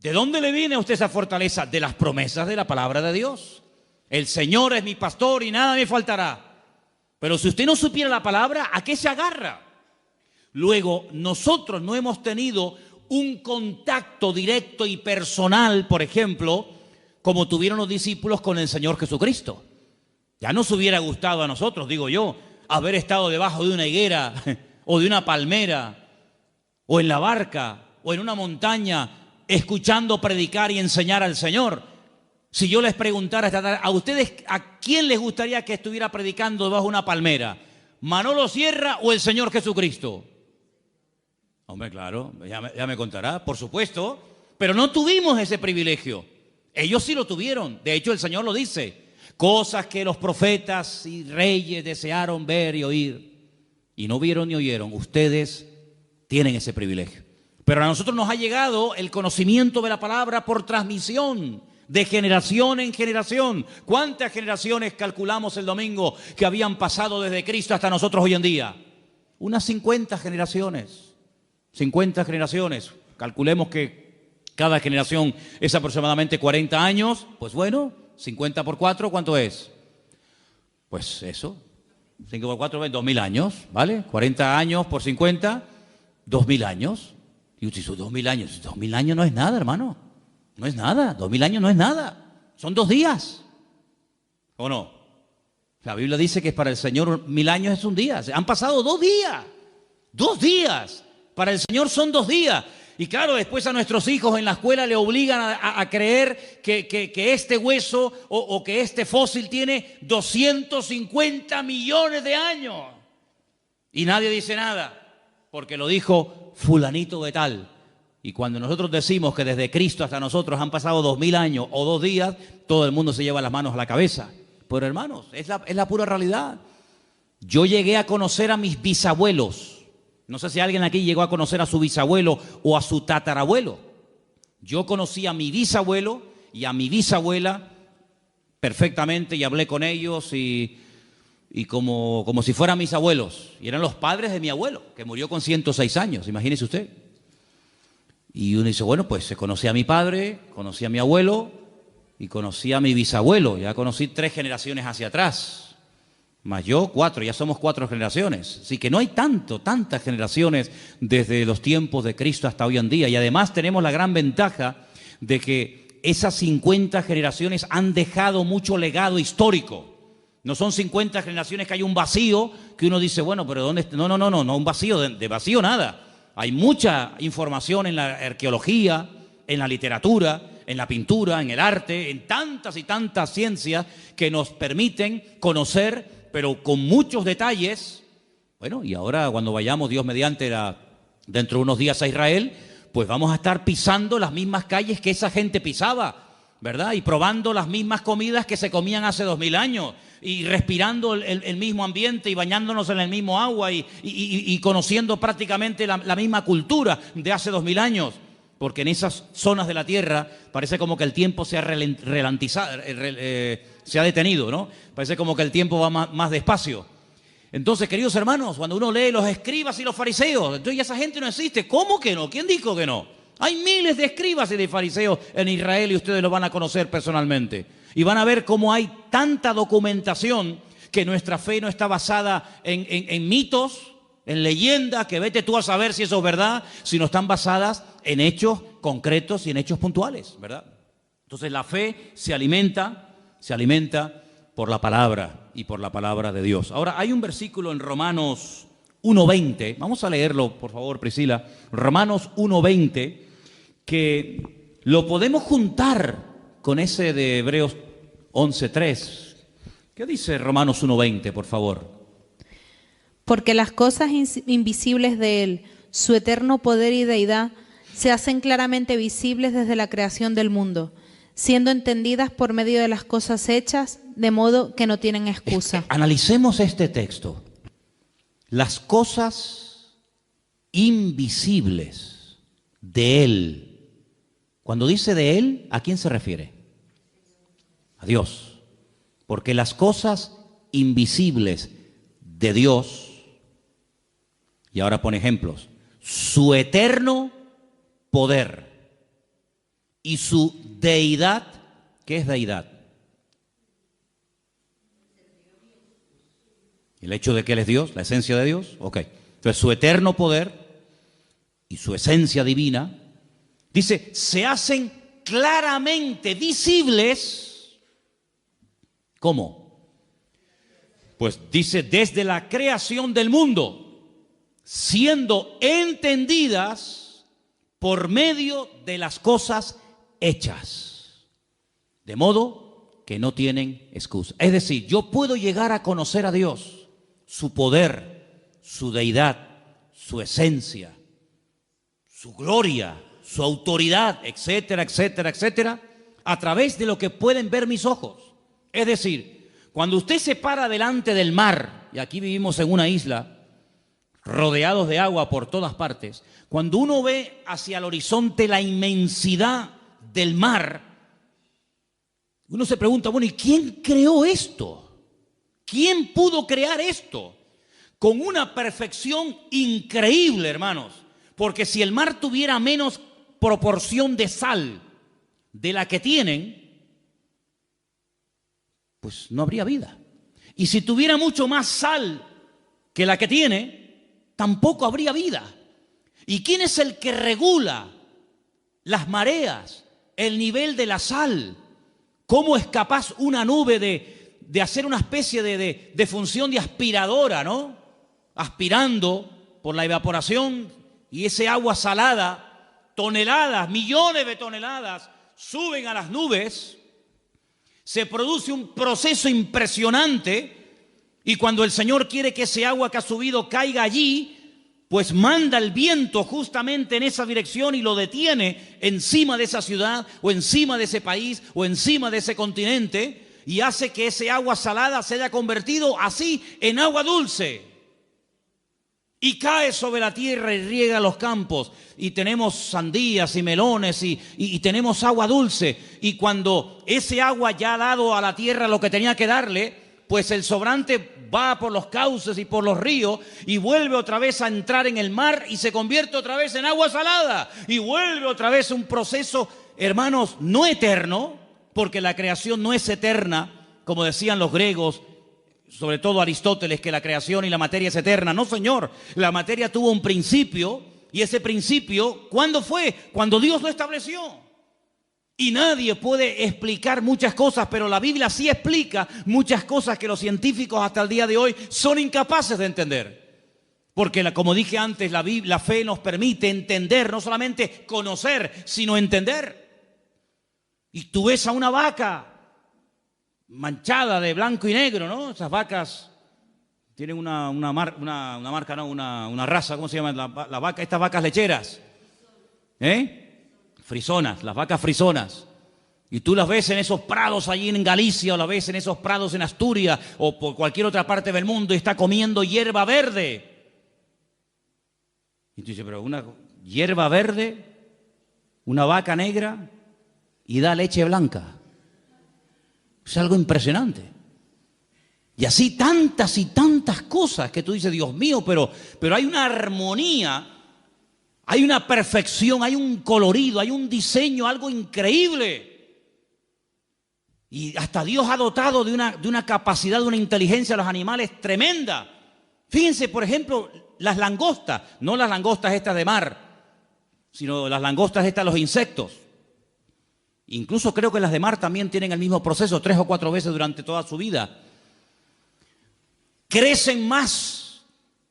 ¿De dónde le viene a usted esa fortaleza? De las promesas de la palabra de Dios. El Señor es mi pastor y nada me faltará. Pero si usted no supiera la palabra, ¿a qué se agarra? Luego, nosotros no hemos tenido un contacto directo y personal, por ejemplo, como tuvieron los discípulos con el Señor Jesucristo. Ya nos hubiera gustado a nosotros, digo yo, haber estado debajo de una higuera o de una palmera o en la barca o en una montaña escuchando predicar y enseñar al Señor. Si yo les preguntara esta tarde, ¿a ustedes a quién les gustaría que estuviera predicando debajo de una palmera? ¿Manolo Sierra o el Señor Jesucristo? Hombre, claro, ya me contará, por supuesto, pero no tuvimos ese privilegio. Ellos sí lo tuvieron. De hecho, el Señor lo dice. Cosas que los profetas y reyes desearon ver y oír y no vieron ni oyeron. Ustedes tienen ese privilegio. Pero a nosotros nos ha llegado el conocimiento de la palabra por transmisión, de generación en generación. ¿Cuántas generaciones calculamos el domingo que habían pasado desde Cristo hasta nosotros hoy en día? Unas 50 generaciones. 50 generaciones. Calculemos que cada generación es aproximadamente 40 años. Pues bueno, 50 por 4, ¿cuánto es? Pues eso. 5 por 4, 2000 años, ¿vale? 40 años por 50, 2000 años. Y usted dice, 2000 años. 2000 años no es nada, hermano. No es nada. 2000 años no es nada. Son 2 días. ¿O no? La Biblia dice que para el Señor 1000 años es un día. Han pasado 2 días. 2 días. Para el Señor son 2 días. Y claro, después a nuestros hijos en la escuela le obligan a creer que este hueso o que este fósil tiene 250 millones de años. Y nadie dice nada, porque lo dijo fulanito de tal. Y cuando nosotros decimos que desde Cristo hasta nosotros han pasado 2000 años o 2 días, todo el mundo se lleva las manos a la cabeza. Pero hermanos, es la pura realidad. Yo llegué a conocer a mis bisabuelos. No sé si alguien aquí llegó a conocer a su bisabuelo o a su tatarabuelo. Yo conocí a mi bisabuelo y a mi bisabuela perfectamente y hablé con ellos y como si fueran mis abuelos. Y eran los padres de mi abuelo, que murió con 106 años, imagínese usted. Y uno dice, bueno, pues conocí a mi padre, conocí a mi abuelo y conocí a mi bisabuelo. Ya conocí 3 generaciones hacia atrás. Más yo 4, ya somos 4 generaciones. Así que no hay tantas generaciones desde los tiempos de Cristo hasta hoy en día. Y además tenemos la gran ventaja de que esas 50 generaciones han dejado mucho legado histórico. No son 50 generaciones que hay un vacío que uno dice, bueno, pero ¿dónde está? No, un vacío, de vacío nada. Hay mucha información en la arqueología, en la literatura, en la pintura, en el arte, en tantas y tantas ciencias que nos permiten conocer, pero con muchos detalles. Bueno, y ahora cuando vayamos, Dios mediante, dentro de unos días a Israel, pues vamos a estar pisando las mismas calles que esa gente pisaba, ¿verdad? Y probando las mismas comidas que se comían hace 2000 años, y respirando el mismo ambiente y bañándonos en el mismo agua y conociendo prácticamente la misma cultura de hace 2000 años. Porque en esas zonas de la tierra parece como que el tiempo se ha detenido, ¿no? Parece como que el tiempo va más despacio. Entonces, queridos hermanos, cuando uno lee los escribas y los fariseos, entonces esa gente no existe. ¿Cómo que no? ¿Quién dijo que no? Hay miles de escribas y de fariseos en Israel y ustedes los van a conocer personalmente. Y van a ver cómo hay tanta documentación que nuestra fe no está basada en mitos, en leyendas, que vete tú a saber si eso es verdad, sino están basadas en hechos concretos y en hechos puntuales, ¿verdad? Entonces la fe se alimenta por la palabra y por la palabra de Dios. Ahora, hay un versículo en Romanos 1:20, vamos a leerlo, por favor, Priscila, Romanos 1:20, que lo podemos juntar con ese de Hebreos 11:3. ¿Qué dice Romanos 1:20, por favor? Porque las cosas invisibles de Él, su eterno poder y deidad, se hacen claramente visibles desde la creación del mundo, siendo entendidas por medio de las cosas hechas, de modo que no tienen excusa. Analicemos este texto. Las cosas invisibles de Él. Cuando dice de Él, ¿a quién se refiere? A Dios. Porque las cosas invisibles de Dios, y ahora pone ejemplos, su eterno poder y su deidad. ¿Qué es deidad? El hecho de que Él es Dios, la esencia de Dios. Ok. Entonces su eterno poder y su esencia divina, dice, se hacen claramente visibles. ¿Cómo? Pues dice, desde la creación del mundo, siendo entendidas por medio de las cosas hechas, de modo que no tienen excusa. Es decir, yo puedo llegar a conocer a Dios, su poder, su deidad, su esencia, su gloria, su autoridad, etcétera, etcétera, etcétera, a través de lo que pueden ver mis ojos. Es decir, cuando usted se para delante del mar, y aquí vivimos en una isla, rodeados de agua por todas partes, cuando uno ve hacia el horizonte la inmensidad del mar, uno se pregunta, bueno, ¿y quién creó esto? ¿Quién pudo crear esto? Con una perfección increíble, hermanos, porque si el mar tuviera menos proporción de sal de la que tienen, pues no habría vida. Y si tuviera mucho más sal que la que tiene, tampoco habría vida. ¿Y quién es el que regula las mareas, el nivel de la sal? ¿Cómo es capaz una nube de hacer una especie de función de aspiradora, ¿no? Aspirando por la evaporación, y ese agua salada, toneladas, millones de toneladas, suben a las nubes. Se produce un proceso impresionante. Y cuando el Señor quiere que ese agua que ha subido caiga allí, pues manda el viento justamente en esa dirección y lo detiene encima de esa ciudad o encima de ese país o encima de ese continente, y hace que ese agua salada se haya convertido así en agua dulce. Y cae sobre la tierra y riega los campos. Y tenemos sandías y melones y tenemos agua dulce. Y cuando ese agua ya ha dado a la tierra lo que tenía que darle, pues el sobrante va por los cauces y por los ríos y vuelve otra vez a entrar en el mar y se convierte otra vez en agua salada y vuelve otra vez un proceso, hermanos, no eterno, porque la creación no es eterna, como decían los griegos, sobre todo Aristóteles, que la creación y la materia es eterna. No, señor, la materia tuvo un principio y ese principio, ¿cuándo fue? Cuando Dios lo estableció. Y nadie puede explicar muchas cosas, pero la Biblia sí explica muchas cosas que los científicos hasta el día de hoy son incapaces de entender. Porque, como dije antes, la fe nos permite entender, no solamente conocer, sino entender. Y tú ves a una vaca manchada de blanco y negro, ¿no? Esas vacas tienen una raza, ¿cómo se llama? La vaca, estas vacas lecheras. Frisonas, las vacas frisonas. Y tú las ves en esos prados allí en Galicia, o las ves en esos prados en Asturias, o por cualquier otra parte del mundo, y está comiendo hierba verde. Y tú dices, pero una hierba verde, una vaca negra, y da leche blanca. Es algo impresionante. Y así tantas y tantas cosas que tú dices, Dios mío, pero hay una armonía, hay una perfección, hay un colorido, hay un diseño, algo increíble. Y hasta Dios ha dotado de una capacidad, de una inteligencia a los animales tremenda. Fíjense, por ejemplo, las langostas, no las langostas estas de mar, sino las langostas estas, los insectos. Incluso creo que las de mar también tienen el mismo proceso 3 o 4 veces durante toda su vida. Crecen más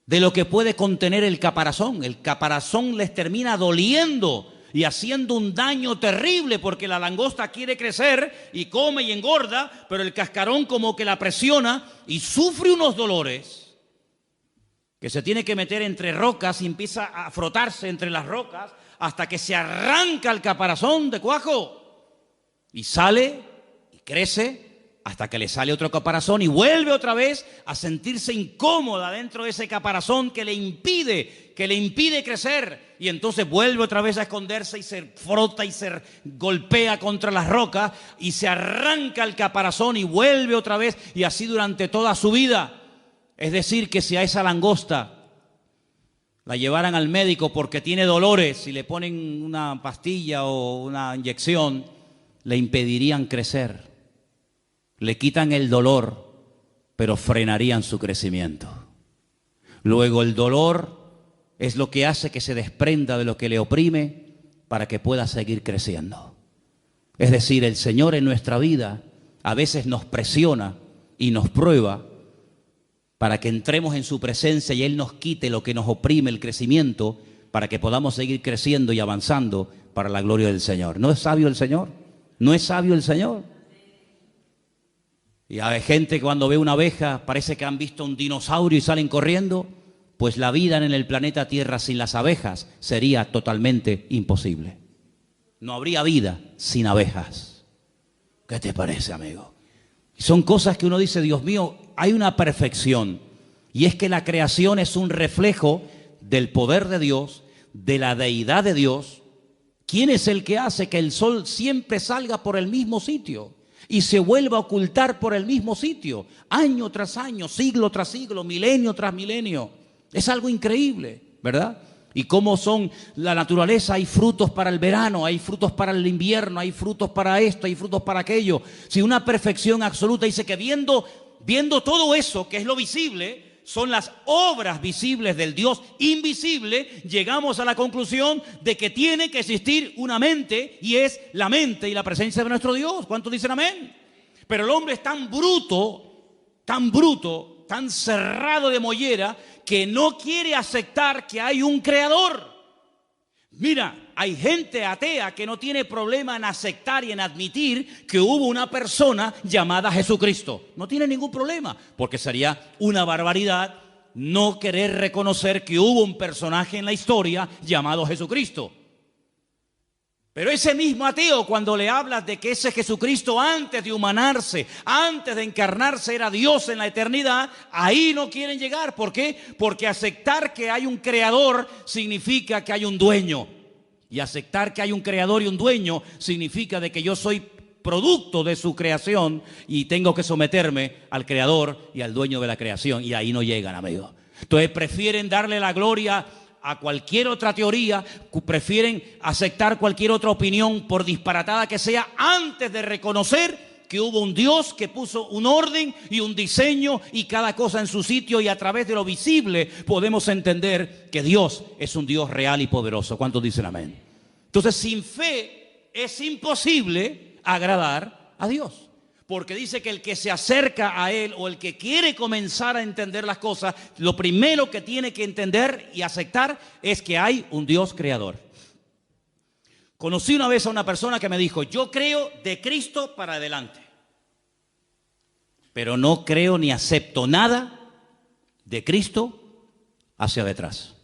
de lo que puede contener el caparazón. El caparazón les termina doliendo y haciendo un daño terrible, porque la langosta quiere crecer y come y engorda, pero el cascarón como que la presiona y sufre unos dolores que se tiene que meter entre rocas y empieza a frotarse entre las rocas hasta que se arranca el caparazón de cuajo. Y sale y crece hasta que le sale otro caparazón y vuelve otra vez a sentirse incómoda dentro de ese caparazón que le impide crecer. Y entonces vuelve otra vez a esconderse y se frota y se golpea contra las rocas y se arranca el caparazón y vuelve otra vez, y así durante toda su vida. Es decir, que si a esa langosta la llevaran al médico porque tiene dolores y le ponen una pastilla o una inyección, le impedirían crecer, le quitan el dolor, pero frenarían su crecimiento. Luego el dolor es lo que hace que se desprenda de lo que le oprime para que pueda seguir creciendo. Es decir, el Señor en nuestra vida a veces nos presiona y nos prueba para que entremos en su presencia y Él nos quite lo que nos oprime, el crecimiento, para que podamos seguir creciendo y avanzando para la gloria del Señor. ¿No es sabio el Señor? ¿No es sabio el Señor? Y hay gente que cuando ve una abeja parece que han visto un dinosaurio y salen corriendo. Pues la vida en el planeta Tierra sin las abejas sería totalmente imposible. No habría vida sin abejas. ¿Qué te parece, amigo? Son cosas que uno dice, Dios mío, hay una perfección. Y es que la creación es un reflejo del poder de Dios, de la deidad de Dios. ¿Quién es el que hace que el sol siempre salga por el mismo sitio y se vuelva a ocultar por el mismo sitio, año tras año, siglo tras siglo, milenio tras milenio? Es algo increíble, ¿verdad? Y cómo son la naturaleza, hay frutos para el verano, hay frutos para el invierno, hay frutos para esto, hay frutos para aquello. Si una perfección absoluta, dice que viendo todo eso, que es lo visible, son las obras visibles del Dios invisible, llegamos a la conclusión de que tiene que existir una mente, y es la mente y la presencia de nuestro Dios. ¿Cuántos dicen amén? Pero el hombre es tan bruto, tan cerrado de mollera, que no quiere aceptar que hay un creador. Mira, hay gente atea que no tiene problema en aceptar y en admitir que hubo una persona llamada Jesucristo. No tiene ningún problema, porque sería una barbaridad no querer reconocer que hubo un personaje en la historia llamado Jesucristo. Pero ese mismo ateo, cuando le hablas de que ese Jesucristo, antes de humanarse, antes de encarnarse, era Dios en la eternidad, ahí no quieren llegar. ¿Por qué? Porque aceptar que hay un creador significa que hay un dueño. Y aceptar que hay un creador y un dueño significa de que yo soy producto de su creación y tengo que someterme al creador y al dueño de la creación. Y ahí no llegan, amigos. Entonces prefieren darle la gloria a cualquier otra teoría, prefieren aceptar cualquier otra opinión, por disparatada que sea, antes de reconocer que hubo un Dios que puso un orden y un diseño y cada cosa en su sitio, y a través de lo visible podemos entender que Dios es un Dios real y poderoso. ¿Cuántos dicen amén? Entonces, sin fe es imposible agradar a Dios, porque dice que el que se acerca a Él o el que quiere comenzar a entender las cosas, lo primero que tiene que entender y aceptar es que hay un Dios creador. Conocí una vez a una persona que me dijo: yo creo de Cristo para adelante, pero no creo ni acepto nada de Cristo hacia detrás.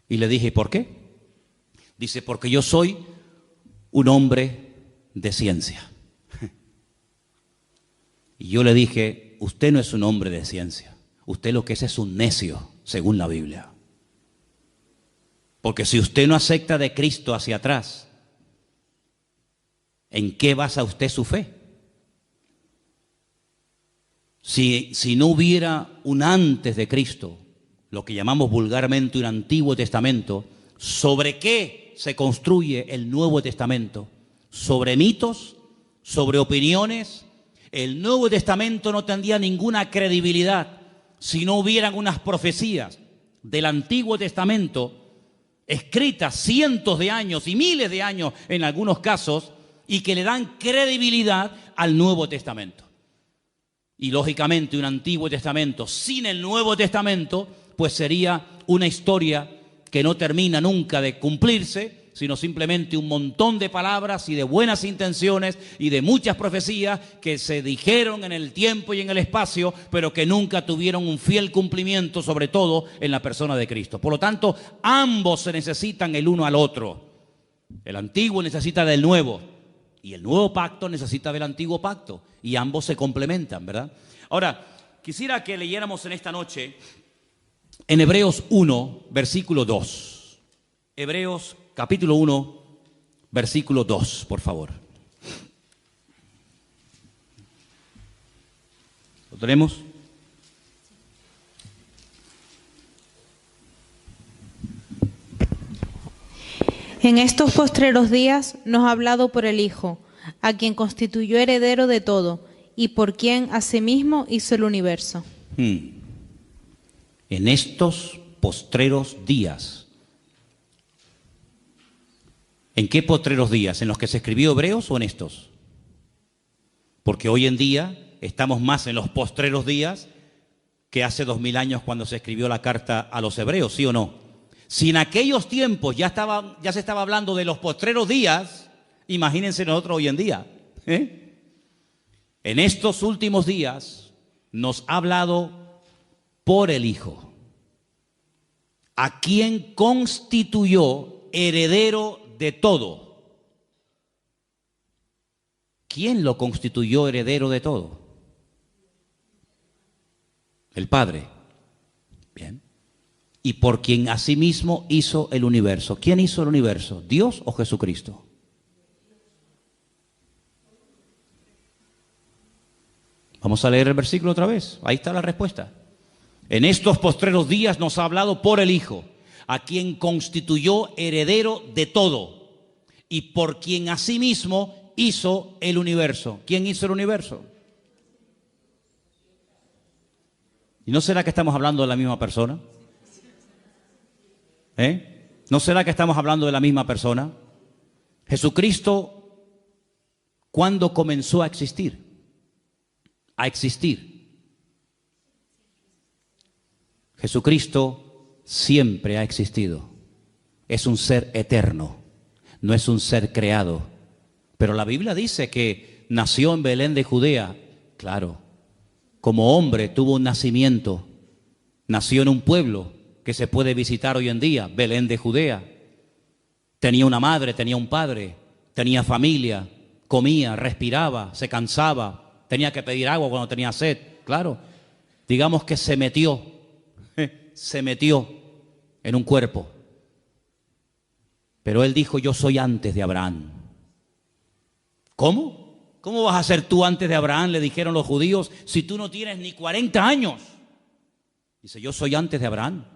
Y le dije: ¿por qué? Dice: porque yo soy un hombre de ciencia. Y yo le dije: usted no es un hombre de ciencia, usted lo que es un necio, según la Biblia. Porque si usted no acepta de Cristo hacia atrás, ¿en qué basa usted su fe? Si no hubiera un antes de Cristo, lo que llamamos vulgarmente un Antiguo Testamento, ¿sobre qué se construye el Nuevo Testamento? ¿Sobre mitos? ¿Sobre opiniones? El Nuevo Testamento no tendría ninguna credibilidad si no hubieran unas profecías del Antiguo Testamento escritas cientos de años y miles de años en algunos casos, y que le dan credibilidad al Nuevo Testamento. Y lógicamente un Antiguo Testamento sin el Nuevo Testamento pues sería una historia que no termina nunca de cumplirse, sino simplemente un montón de palabras y de buenas intenciones y de muchas profecías que se dijeron en el tiempo y en el espacio, pero que nunca tuvieron un fiel cumplimiento, sobre todo en la persona de Cristo. Por lo tanto, ambos se necesitan el uno al otro. El antiguo necesita del nuevo y el nuevo pacto necesita del antiguo pacto, y ambos se complementan, ¿verdad? Ahora, quisiera que leyéramos en esta noche en Hebreos 1, versículo 2. Hebreos capítulo 1, versículo 2, por favor. ¿Lo tenemos? En estos postreros días nos ha hablado por el Hijo, a quien constituyó heredero de todo, y por quien asimismo hizo el universo. En estos postreros días. ¿En qué postreros días? ¿En los que se escribió Hebreos o en estos? Porque hoy en día estamos más en los postreros días que hace 2000 años cuando se escribió la carta a los hebreos, ¿sí o no? Si en aquellos tiempos ya se estaba hablando de los postreros días, imagínense nosotros hoy en día. En estos últimos días nos ha hablado por el Hijo, a quien constituyó heredero de todo. ¿Quién lo constituyó heredero de todo? El Padre. Bien. Y por quien asimismo hizo el universo. ¿Quién hizo el universo? ¿Dios o Jesucristo? Vamos a leer el versículo otra vez. Ahí está la respuesta. En estos postreros días nos ha hablado por el Hijo, a quien constituyó heredero de todo y por quien asimismo hizo el universo. ¿Quién hizo el universo? ¿Y no será que estamos hablando de la misma persona? ¿No será que estamos hablando de la misma persona? Jesucristo, ¿cuándo comenzó a existir? A existir. Jesucristo siempre ha existido. Es un ser eterno, no es un ser creado. Pero la Biblia dice que nació en Belén de Judea. Claro, como hombre tuvo un nacimiento. Nació en un pueblo que se puede visitar hoy en día, Belén de Judea. Tenía una madre, tenía un padre, tenía familia, comía, respiraba, se cansaba, tenía que pedir agua cuando tenía sed. Claro, digamos que se metió en un cuerpo. Pero él dijo: yo soy antes de Abraham. ¿Cómo? ¿Cómo vas a ser tú antes de Abraham? Le dijeron los judíos, si tú no tienes ni 40 años. Dice, yo soy antes de Abraham.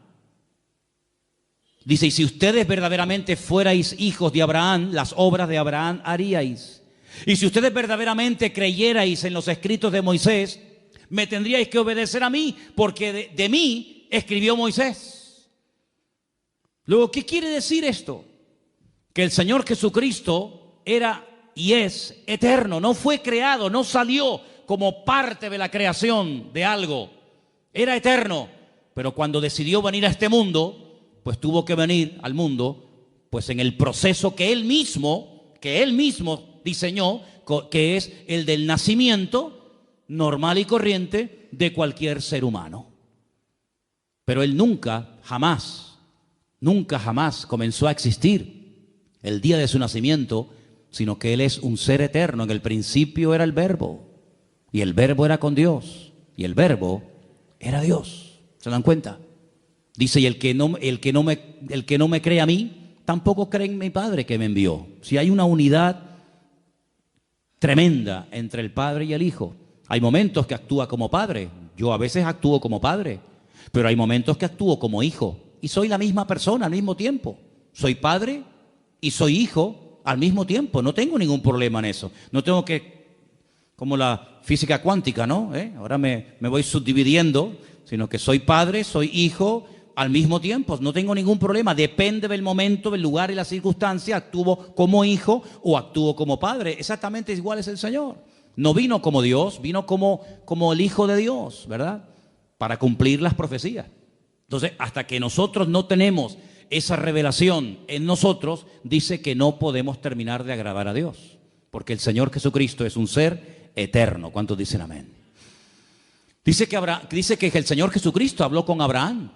Dice, y si ustedes verdaderamente fuerais hijos de Abraham, las obras de Abraham haríais. Y si ustedes verdaderamente creyerais en los escritos de Moisés, me tendríais que obedecer a mí, porque de mí escribió Moisés. Luego, ¿qué quiere decir esto? Que el Señor Jesucristo era y es eterno, no fue creado, no salió como parte de la creación de algo. Era eterno, pero cuando decidió venir a este mundo, pues tuvo que venir al mundo, pues en el proceso que él mismo diseñó, que es el del nacimiento normal y corriente de cualquier ser humano. Pero él nunca, jamás comenzó a existir el día de su nacimiento, sino que él es un ser eterno. En el principio era el Verbo, y el Verbo era con Dios, y el Verbo era Dios. ¿Se dan cuenta? Dice, y el que no me cree a mí, tampoco cree en mi Padre que me envió. Si hay una unidad tremenda entre el Padre y el Hijo. Hay momentos que actúa como padre. Yo a veces actúo como padre, pero hay momentos que actúo como hijo. Y soy la misma persona al mismo tiempo. Soy padre y soy hijo al mismo tiempo. No tengo ningún problema en eso. No tengo que, como la física cuántica, ¿no? Ahora me voy subdividiendo, sino que soy padre, soy hijo al mismo tiempo. No tengo ningún problema. Depende del momento, del lugar y la circunstancia. Actúo como hijo o actúo como padre. Exactamente igual es el Señor. No vino como Dios, vino como el Hijo de Dios, ¿verdad? Para cumplir las profecías. Entonces, hasta que nosotros no tenemos esa revelación en nosotros, dice que no podemos terminar de agradar a Dios. Porque el Señor Jesucristo es un ser eterno. ¿Cuántos dicen amén? Dice que el Señor Jesucristo habló con Abraham.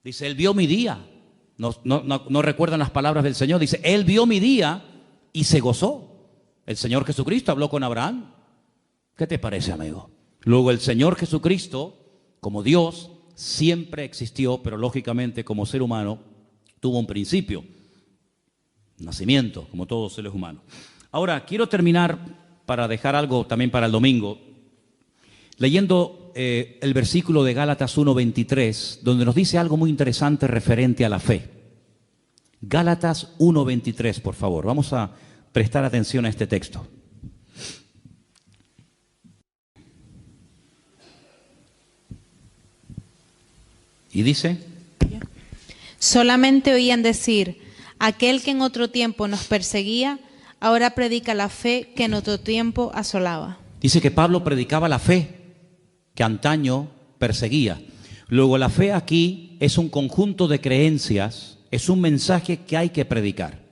Dice, Él vio mi día. No recuerdan las palabras del Señor. Dice, Él vio mi día y se gozó. El Señor Jesucristo habló con Abraham. ¿Qué te parece, amigo? Luego el Señor Jesucristo, como Dios, siempre existió, pero lógicamente como ser humano tuvo un principio, nacimiento, como todos los seres humanos. Ahora, quiero terminar para dejar algo también para el domingo, leyendo el versículo de Gálatas 1:23, donde nos dice algo muy interesante referente a la fe. Gálatas 1:23, por favor. Vamos a prestar atención a este texto. Y dice: solamente oían decir, aquel que en otro tiempo nos perseguía, ahora predica la fe que en otro tiempo asolaba. Dice que Pablo predicaba la fe que antaño perseguía. Luego, la fe aquí es un conjunto de creencias, es un mensaje que hay que predicar.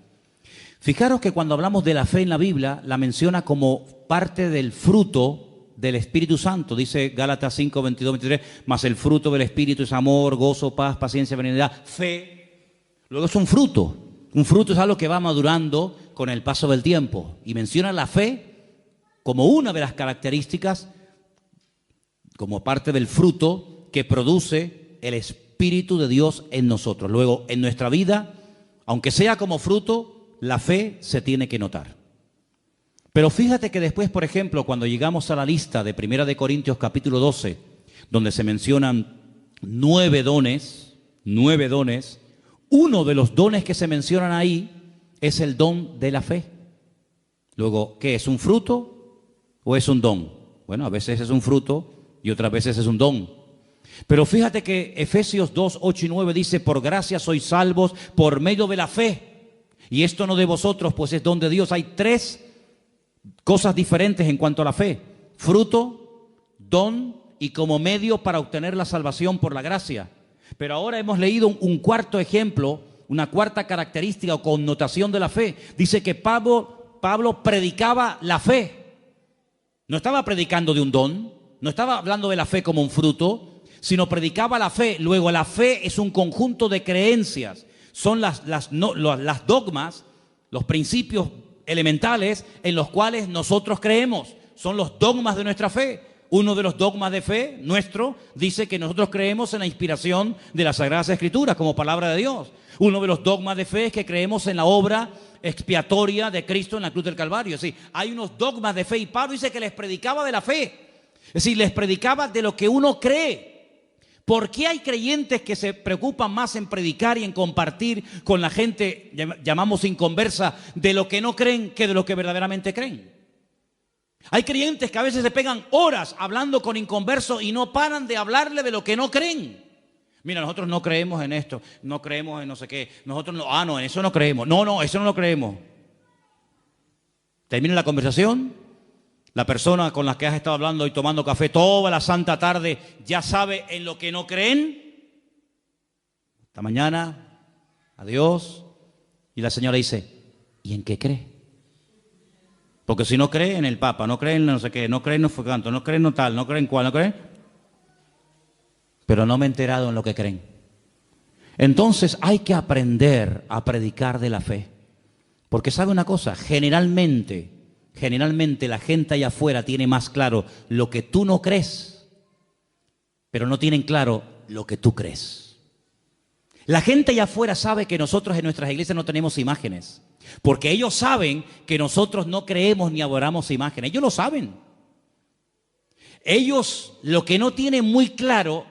Fijaros que cuando hablamos de la fe en la Biblia, la menciona como parte del fruto del Espíritu Santo. Dice Gálatas 5, 22, 23, mas el fruto del Espíritu es amor, gozo, paz, paciencia, benignidad, fe. Luego es un fruto. Un fruto es algo que va madurando con el paso del tiempo. Y menciona la fe como una de las características, como parte del fruto que produce el Espíritu de Dios en nosotros. Luego, en nuestra vida, aunque sea como fruto, la fe se tiene que notar. Pero fíjate que después, por ejemplo, cuando llegamos a la lista de 1 de Corintios capítulo 12, donde se mencionan 9 dones, uno de los dones que se mencionan ahí es el don de la fe. Luego, ¿qué es? ¿Un fruto o es un don? Bueno, a veces es un fruto y otras veces es un don. Pero fíjate que Efesios 2, 8 y 9 dice, por gracia sois salvos por medio de la fe. Y esto no de vosotros, pues es don de Dios. Hay 3 cosas diferentes en cuanto a la fe: fruto, don y como medio para obtener la salvación por la gracia. Pero ahora hemos leído un cuarto ejemplo, una cuarta característica o connotación de la fe. Dice que Pablo predicaba la fe. No estaba predicando de un don, no estaba hablando de la fe como un fruto, sino predicaba la fe. Luego, la fe es un conjunto de creencias. Son las dogmas, los principios elementales en los cuales nosotros creemos. Son los dogmas de nuestra fe. Uno de los dogmas de fe nuestro dice que nosotros creemos en la inspiración de las Sagradas Escrituras como palabra de Dios. Uno de los dogmas de fe es que creemos en la obra expiatoria de Cristo en la cruz del Calvario. Es decir, hay unos dogmas de fe y Pablo dice que les predicaba de la fe. Es decir, les predicaba de lo que uno cree. ¿Por qué hay creyentes que se preocupan más en predicar y en compartir con la gente, llamamos inconversa, de lo que no creen que de lo que verdaderamente creen? Hay creyentes que a veces se pegan horas hablando con inconversos y no paran de hablarle de lo que no creen. Mira, nosotros no creemos en esto, no creemos en no sé qué, nosotros no, no, en eso no creemos, no, eso no lo creemos. Termina la conversación, la persona con la que has estado hablando y tomando café toda la santa tarde ya sabe en lo que no creen. Hasta mañana, adiós. Y la señora dice, ¿y en qué cree? Porque si no cree en el Papa, no cree en no sé qué, no cree en no fue canto, no cree en no tal, no cree en cuál, no cree. Pero no me he enterado en lo que creen. Entonces hay que aprender a predicar de la fe. Porque sabe una cosa, generalmente la gente allá afuera tiene más claro lo que tú no crees, pero no tienen claro lo que tú crees. La gente allá afuera sabe que nosotros en nuestras iglesias no tenemos imágenes. Porque ellos saben que nosotros no creemos ni adoramos imágenes. Ellos lo saben. Ellos lo que no tienen muy claro,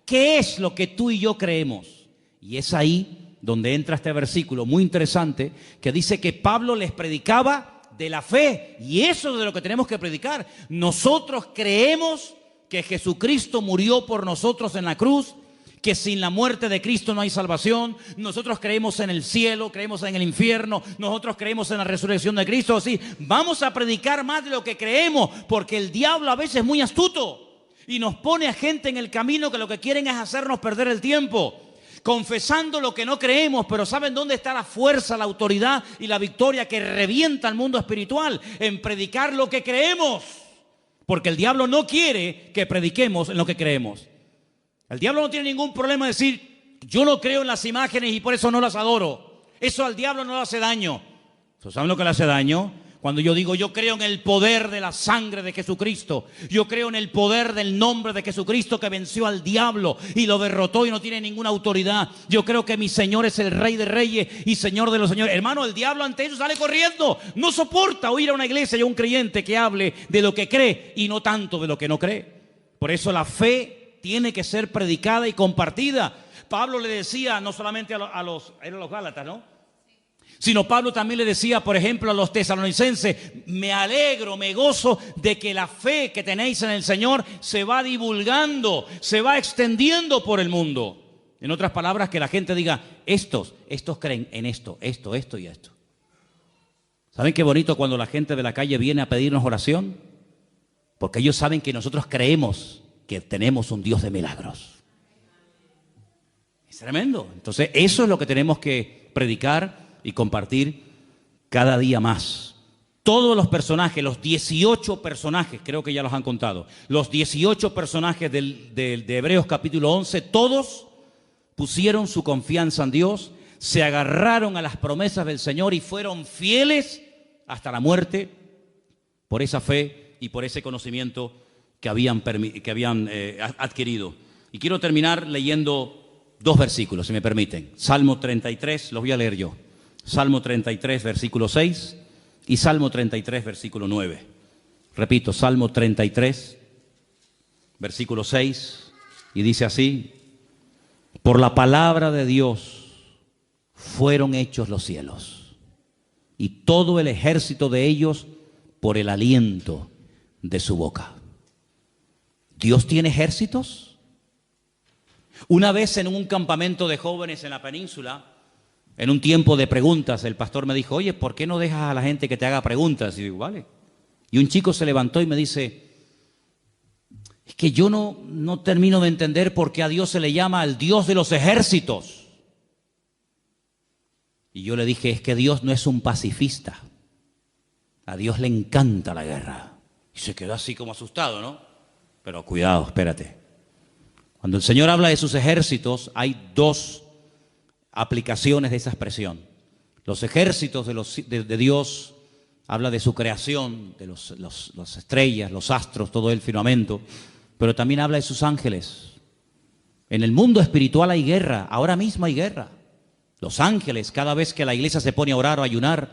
¿qué es lo que tú y yo creemos? Y es ahí donde entra este versículo muy interesante que dice que Pablo les predicaba de la fe. Y eso es de lo que tenemos que predicar. Nosotros creemos que Jesucristo murió por nosotros en la cruz, que sin la muerte de Cristo no hay salvación. Nosotros creemos en el cielo, creemos en el infierno, nosotros creemos en la resurrección de Cristo. Así, vamos a predicar más de lo que creemos, porque el diablo a veces es muy astuto y nos pone a gente en el camino que lo que quieren es hacernos perder el tiempo, confesando lo que no creemos. Pero ¿saben dónde está la fuerza, la autoridad y la victoria que revienta el mundo espiritual? En predicar lo que creemos, porque el diablo no quiere que prediquemos en lo que creemos. El diablo no tiene ningún problema en decir, yo no creo en las imágenes y por eso no las adoro. Eso al diablo no le hace daño. ¿Saben lo que le hace daño? Cuando yo digo, yo creo en el poder de la sangre de Jesucristo. Yo creo en el poder del nombre de Jesucristo que venció al diablo y lo derrotó y no tiene ninguna autoridad. Yo creo que mi Señor es el Rey de Reyes y Señor de los Señores. Hermano, el diablo ante eso sale corriendo. No soporta oír a una iglesia y a un creyente que hable de lo que cree y no tanto de lo que no cree. Por eso la fe tiene que ser predicada y compartida. Pablo le decía no solamente eran los Gálatas, ¿no? Sino Pablo también le decía, por ejemplo, a los tesalonicenses, me alegro, me gozo de que la fe que tenéis en el Señor se va divulgando, se va extendiendo por el mundo. En otras palabras, que la gente diga, estos creen en esto y esto. ¿Saben qué bonito cuando la gente de la calle viene a pedirnos oración? Porque ellos saben que nosotros creemos que tenemos un Dios de milagros. Es tremendo. Entonces, eso es lo que tenemos que predicar y compartir cada día más. Todos los personajes, los 18 personajes, creo que ya los han contado, los 18 personajes de Hebreos capítulo 11, todos pusieron su confianza en Dios, se agarraron a las promesas del Señor y fueron fieles hasta la muerte por esa fe y por ese conocimiento que habían adquirido. Y quiero terminar leyendo dos versículos, si me permiten. Salmo 33, los voy a leer yo. Salmo 33, versículo 6 y Salmo 33, versículo 9. Repito, Salmo 33, versículo 6, y dice así: por la palabra de Dios fueron hechos los cielos, y todo el ejército de ellos por el aliento de su boca. ¿Dios tiene ejércitos? Una vez en un campamento de jóvenes en la península, en un tiempo de preguntas, el pastor me dijo, oye, ¿por qué no dejas a la gente que te haga preguntas? Y digo, vale. Y un chico se levantó y me dice, es que yo no termino de entender por qué a Dios se le llama el Dios de los ejércitos. Y yo le dije, es que Dios no es un pacifista. A Dios le encanta la guerra. Y se quedó así como asustado, ¿no? Pero cuidado, espérate. Cuando el Señor habla de sus ejércitos, hay dos aplicaciones de esa expresión. Los ejércitos de Dios habla de su creación, de las estrellas, los astros, todo el firmamento, pero también habla de sus ángeles. En el mundo espiritual hay guerra, ahora mismo hay guerra. Los ángeles, cada vez que la iglesia se pone a orar o a ayunar,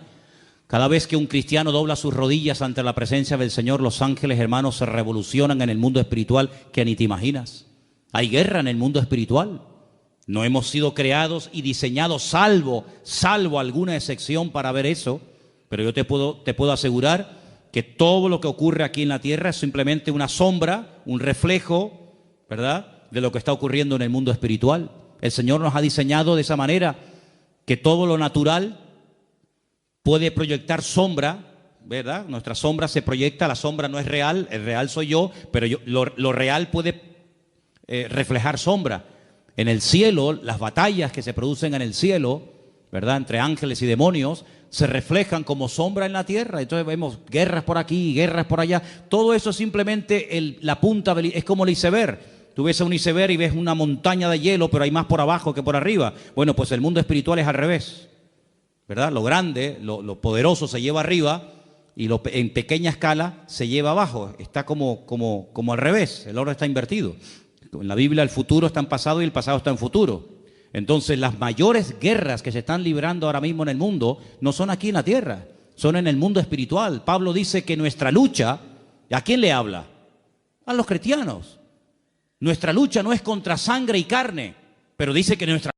cada vez que un cristiano dobla sus rodillas ante la presencia del Señor, los ángeles, hermanos, se revolucionan en el mundo espiritual que ni te imaginas. Hay guerra en el mundo espiritual. No hemos sido creados y diseñados salvo alguna excepción para ver eso, pero yo te puedo asegurar que todo lo que ocurre aquí en la tierra es simplemente una sombra, un reflejo, ¿verdad?, de lo que está ocurriendo en el mundo espiritual. El Señor nos ha diseñado de esa manera que todo lo natural puede proyectar sombra, ¿verdad? Nuestra sombra se proyecta, la sombra no es real, el real soy yo, pero lo real puede reflejar sombra. En el cielo, las batallas que se producen en el cielo, ¿verdad?, entre ángeles y demonios, se reflejan como sombra en la tierra. Entonces vemos guerras por aquí, guerras por allá. Todo eso es simplemente la punta, es como el iceberg. Tú ves a un iceberg y ves una montaña de hielo, pero hay más por abajo que por arriba. Bueno, pues el mundo espiritual es al revés, ¿verdad? Lo grande, lo poderoso se lleva arriba y en pequeña escala se lleva abajo. Está como al revés, el orden está invertido. En la Biblia el futuro está en pasado y el pasado está en futuro. Entonces las mayores guerras que se están librando ahora mismo en el mundo no son aquí en la tierra, son en el mundo espiritual. Pablo dice que nuestra lucha, ¿a quién le habla? A los cristianos. Nuestra lucha no es contra sangre y carne, pero dice que nuestra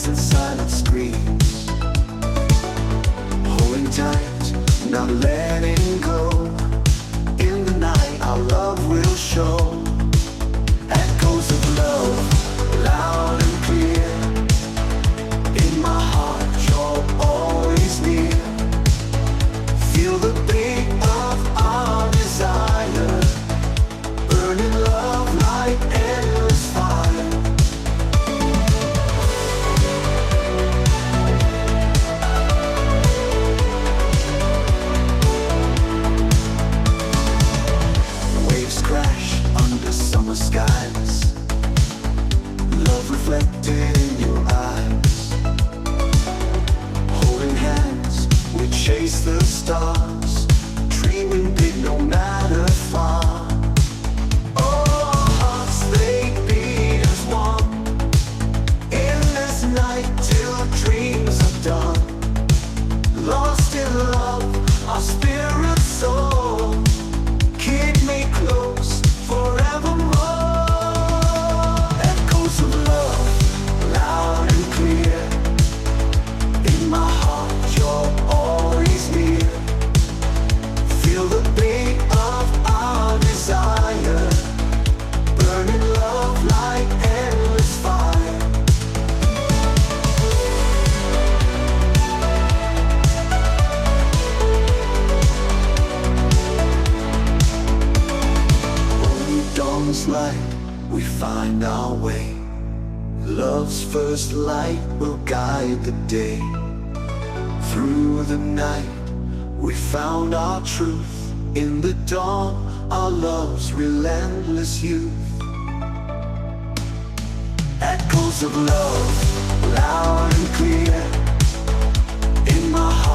lights and silent screams. Holding tight, not letting go. In the night our love will show. Echoes of love, loud and clear. In my heart you're always near. Feel the beat of our desire, burning love like endless fire. Waves crash under summer skies, love reflected in your eyes. Holding hands, we chase the stars, dreaming big no matter far. Oh, our hearts, they beat as one, in this night till dreams are done. Lost in love, our spirits soar. Keep me close forevermore. Echoes of love, loud and clear. In my heart you're always near. Feel the beat of our desire, burning love like endless fire. Only dawn's light, we find our way. Love's first light will guide the day. Through the night, we found our truth. In the dawn, our love's relentless youth. Echoes of love, loud and clear. In my heart